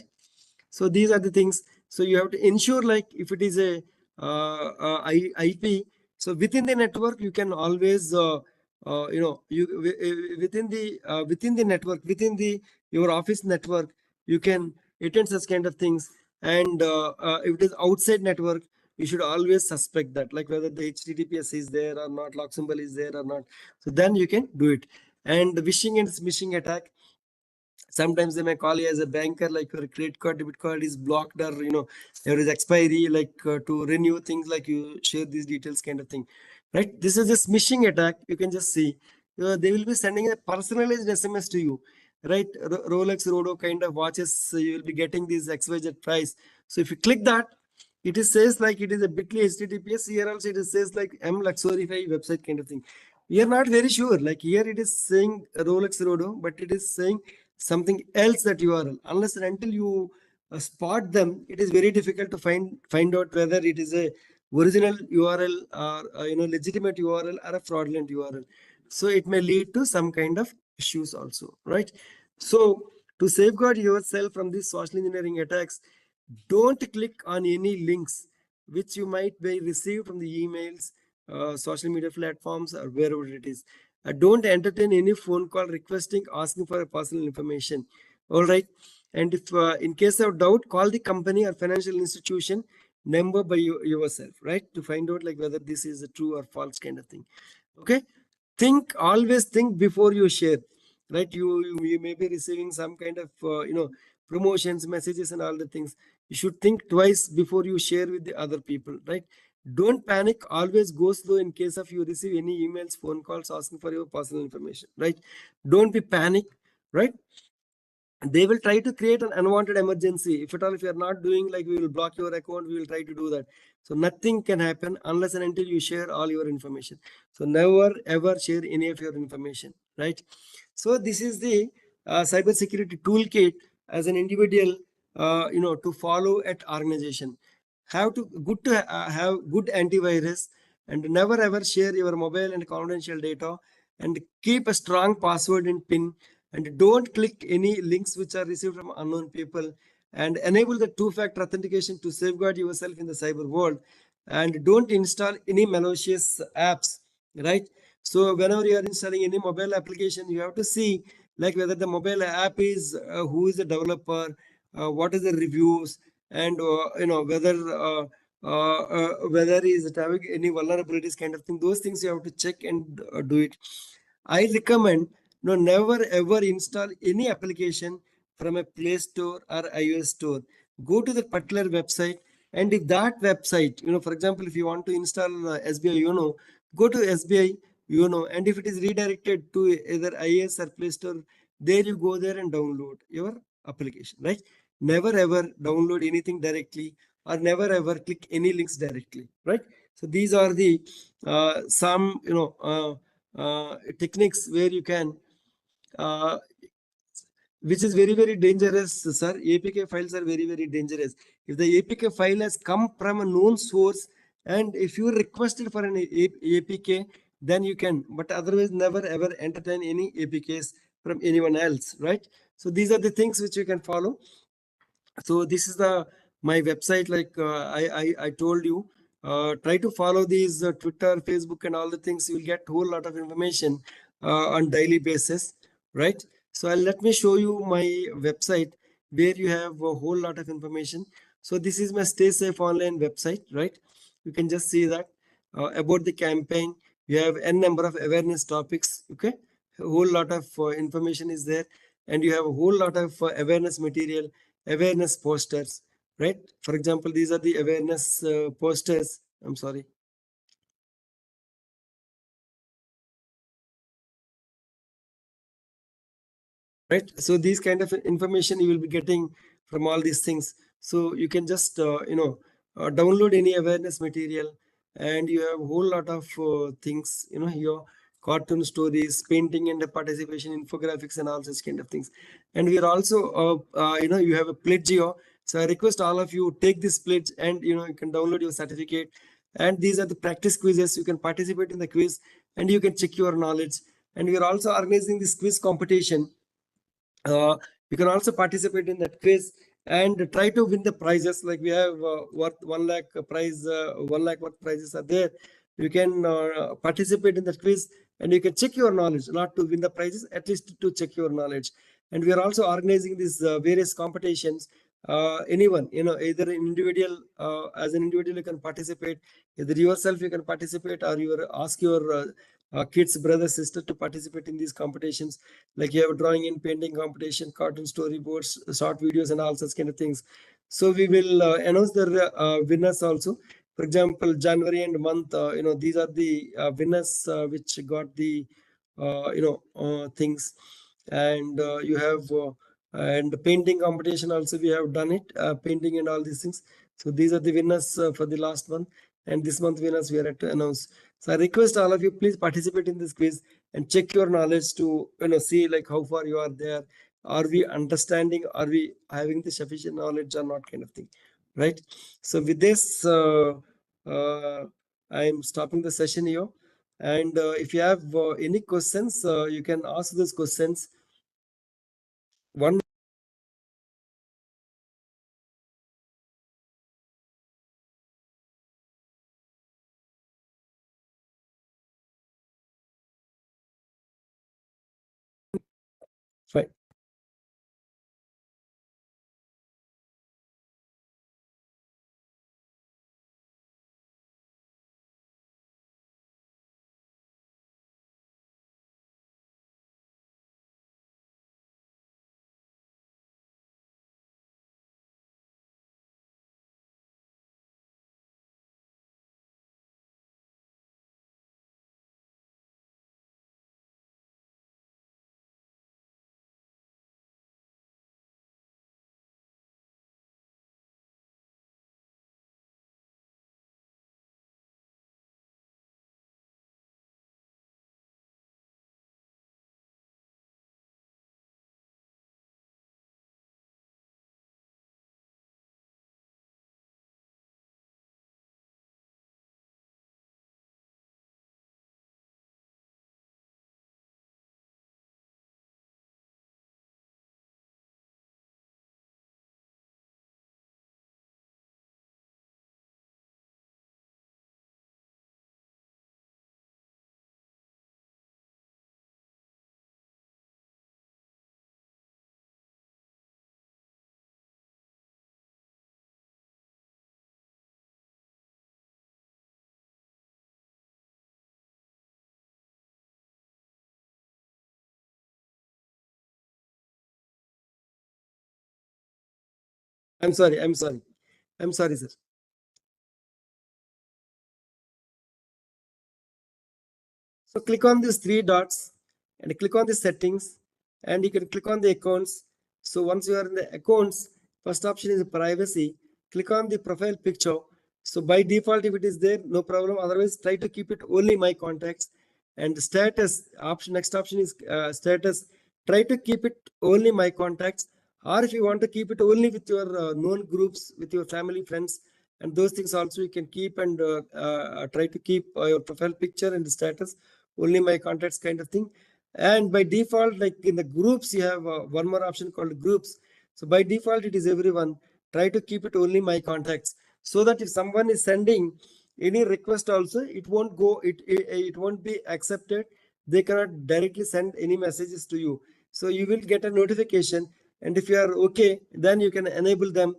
So these are the things. So you have to ensure like if it is a IP, so within the network you can always within the network, within the your office network, you can attend such kind of things. And if it is outside network, you should always suspect that, like whether the HTTPS is there or not, lock symbol is there or not. So then you can do it. And the phishing and smishing attack, sometimes they may call you as a banker, like your credit card, debit card is blocked, or there is expiry, like to renew things, like you share these details, kind of thing, right? This is a smishing attack. You can just see they will be sending a personalized SMS to you, right? Rolex Rodo kind of watches, you will be getting these XYZ price. So if you click that, it is says like it is a bitly HTTPS. Here also it is says like M Luxorify website kind of thing. We are not very sure. Like here it is saying Rolex Rodo, but it is saying something else that URL. Unless and until you spot them, it is very difficult to find out whether it is a original URL or legitimate URL or a fraudulent URL. So it may lead to some kind of issues also, right? So to safeguard yourself from these social engineering attacks, don't click on any links which you might be received from the emails, social media platforms, or wherever it is. Don't entertain any phone call requesting, asking for personal information. All right. And if in case of doubt, call the company or financial institution number by yourself, right? To find out like whether this is a true or false kind of thing. Okay. Always think before you share, right? You may be receiving some kind of promotions, messages, and all the things. You should think twice before you share with the other people, right? Don't panic. Always go slow in case of you receive any emails, phone calls asking for your personal information, right? Don't be panic, right? They will try to create an unwanted emergency. If at all, if you are not doing, like, we will block your account, we will try to do that. So nothing can happen unless and until you share all your information. So never ever share any of your information, right? So this is the cyber security toolkit as an individual, to follow at organization. Have good antivirus, and never ever share your mobile and confidential data, and keep a strong password and pin, and don't click any links which are received from unknown people, and enable the two-factor authentication to safeguard yourself in the cyber world, and don't install any malicious apps, right? So whenever you are installing any mobile application, you have to see like whether the mobile app is who is the developer, what is the reviews, and whether is it having any vulnerabilities kind of thing. Those things you have to check and do it. I recommend never ever install any application from a Play Store or iOS store. Go to the particular website, and if that website, for example, if you want to install SBI go to SBI and if it is redirected to either iOS or Play Store, there you go there and download your application, right? Never ever download anything directly, or never ever click any links directly, right? So these are the some techniques where you can uh, which is very very dangerous, sir. APK files are very very dangerous. If the APK file has come from a known source, and if you requested for an APK, then you can, but otherwise never ever entertain any APKs from anyone else, right? So these are the things which you can follow. So this is the my website, like I told you, try to follow these Twitter, Facebook, and all the things. You'll get whole lot of information on daily basis, right? So let me show you my website where you have a whole lot of information. So this is my Stay Safe Online website, right? You can just see that about the campaign. You have n number of awareness topics, okay? A whole lot of information is there, and you have a whole lot of awareness material, awareness posters, right? For example, these are the awareness posters. I'm sorry. Right. So these kind of information you will be getting from all these things. So you can just, download any awareness material, and you have a whole lot of things, your cartoon stories, painting and participation, infographics, and all such kind of things. And we are also, you have a pledge here. So I request all of you take this pledge, and, you can download your certificate. And these are the practice quizzes. You can participate in the quiz, and you can check your knowledge. And we are also organizing this quiz competition. You can also participate in that quiz and try to win the prizes. Like we have worth 1 lakh prize, 1 lakh worth prizes are there. You can participate in that quiz, and you can check your knowledge, not to win the prizes, at least to check your knowledge. And we are also organizing these various competitions. Anyone, either an individual, as an individual, you can participate. Either yourself you can participate, or you ask your kids, brother, sister to participate in these competitions. Like you have drawing and painting competition, cartoon storyboards, short videos, and all such kind of things. So we will announce the winners also. For example, January and month, these are the winners which got the things. And you have And painting competition also we have done it, painting and all these things. So these are the winners for the last month, and this month winners we are yet to announce. So I request all of you, please participate in this quiz and check your knowledge to see like how far you are there. Are we understanding? Are we having the sufficient knowledge or not, kind of thing, right? So with this, I am stopping the session here. And if you have any questions, you can ask those questions. One. Fine. I'm sorry. I'm sorry. I'm sorry, sir. So click on these three dots and click on the settings, and you can click on the accounts. So once you are in the accounts, first option is privacy. Click on the profile picture. So by default, if it is there, no problem. Otherwise, try to keep it only my contacts. And status option, next option is status. Try to keep it only my contacts. Or if you want to keep it only with your known groups, with your family, friends, and those things also you can keep, and try to keep your profile picture and the status only my contacts, kind of thing. And by default, like in the groups, you have one more option called groups. So by default, it is everyone. Try to keep it only my contacts, so that if someone is sending any request also, it won't go, it won't be accepted. They cannot directly send any messages to you. So you will get a notification, and if you are okay, then you can enable them,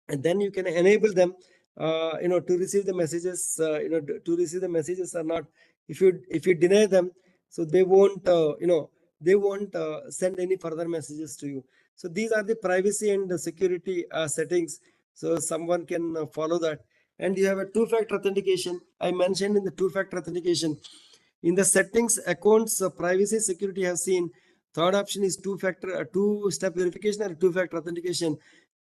and then you can enable them to receive the messages, to receive the messages or not. If you deny them, so they won't send any further messages to you. So these are the privacy and the security settings, so someone can follow that. And you have a two-factor authentication. I mentioned in the two-factor authentication, in the settings, accounts, privacy, security have seen. Third option is two-step verification or two-factor authentication.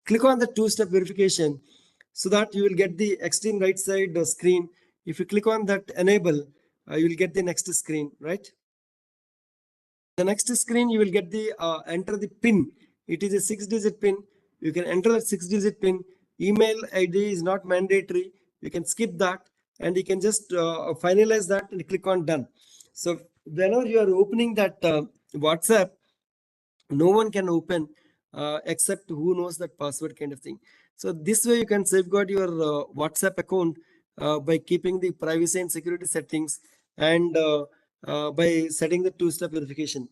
Click on the two-step verification, so that you will get the extreme right side screen. If you click on that enable, you will get the next screen, right? The next screen, you will get the enter the pin. It is a 6-digit pin. You can enter that 6-digit pin. Email ID is not mandatory. You can skip that, and you can just finalize that and click on done. So whenever you are opening that WhatsApp, no one can open except who knows that password, kind of thing. So this way you can safeguard your WhatsApp account by keeping the privacy and security settings, and by setting the two-step verification.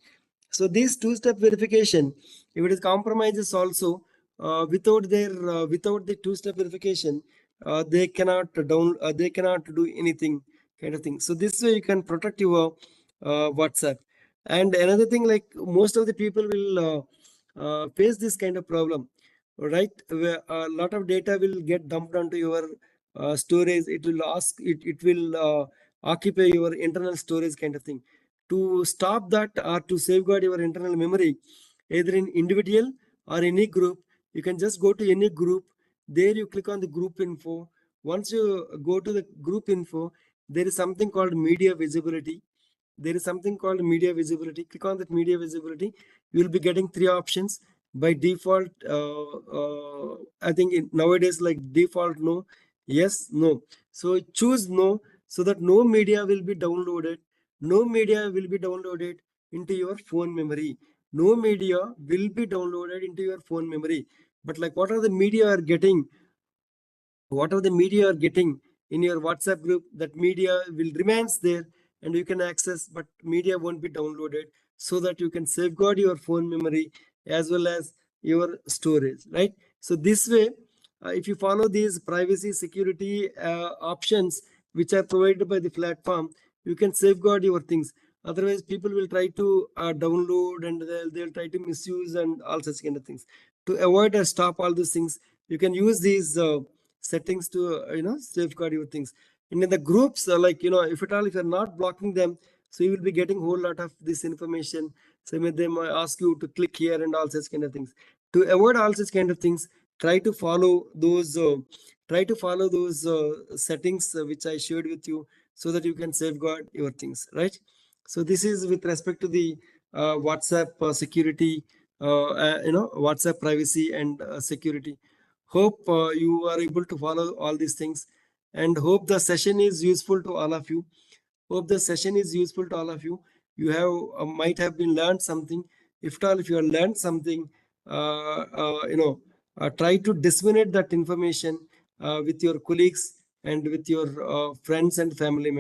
So this two-step verification, if it is compromises also, without the two-step verification, they cannot do anything, kind of thing. So this way you can protect your WhatsApp. And another thing, like most of the people will face this kind of problem, right? Where a lot of data will get dumped onto your storage. It will occupy your internal storage, kind of thing. To stop that or to safeguard your internal memory, either in individual or any group. You can just go to any group. There you click on the group info. Once you go to the group info, there is something called media visibility. There is something called media visibility. Click on that media visibility. You will be getting three options by default. I think nowadays, like default, no, yes, no. So choose no, so that no media will be downloaded. No media will be downloaded into your phone memory. No media will be downloaded into your phone memory. But like, what are the media are getting? Whatever the media you are getting in your WhatsApp group, that media will remains there and you can access, but media won't be downloaded, so that you can safeguard your phone memory as well as your storage, right? So this way, if you follow these privacy security options which are provided by the platform, you can safeguard your things. Otherwise, people will try to download, and they'll try to misuse and all such kind of things. To avoid or stop all these things, you can use these settings to safeguard your things. And in the groups, like, if at all, if you're not blocking them, so you will be getting a whole lot of this information. So they might ask you to click here and all such kind of things. To avoid all such kind of things, try to follow those settings which I shared with you, so that you can safeguard your things, right? So this is with respect to the WhatsApp security, WhatsApp privacy and security. Hope you are able to follow all these things, and hope the session is useful to all of you. Hope the session is useful to all of you. You have might have been learned something. If at all, if you have learned something, try to disseminate that information with your colleagues and with your friends and family members.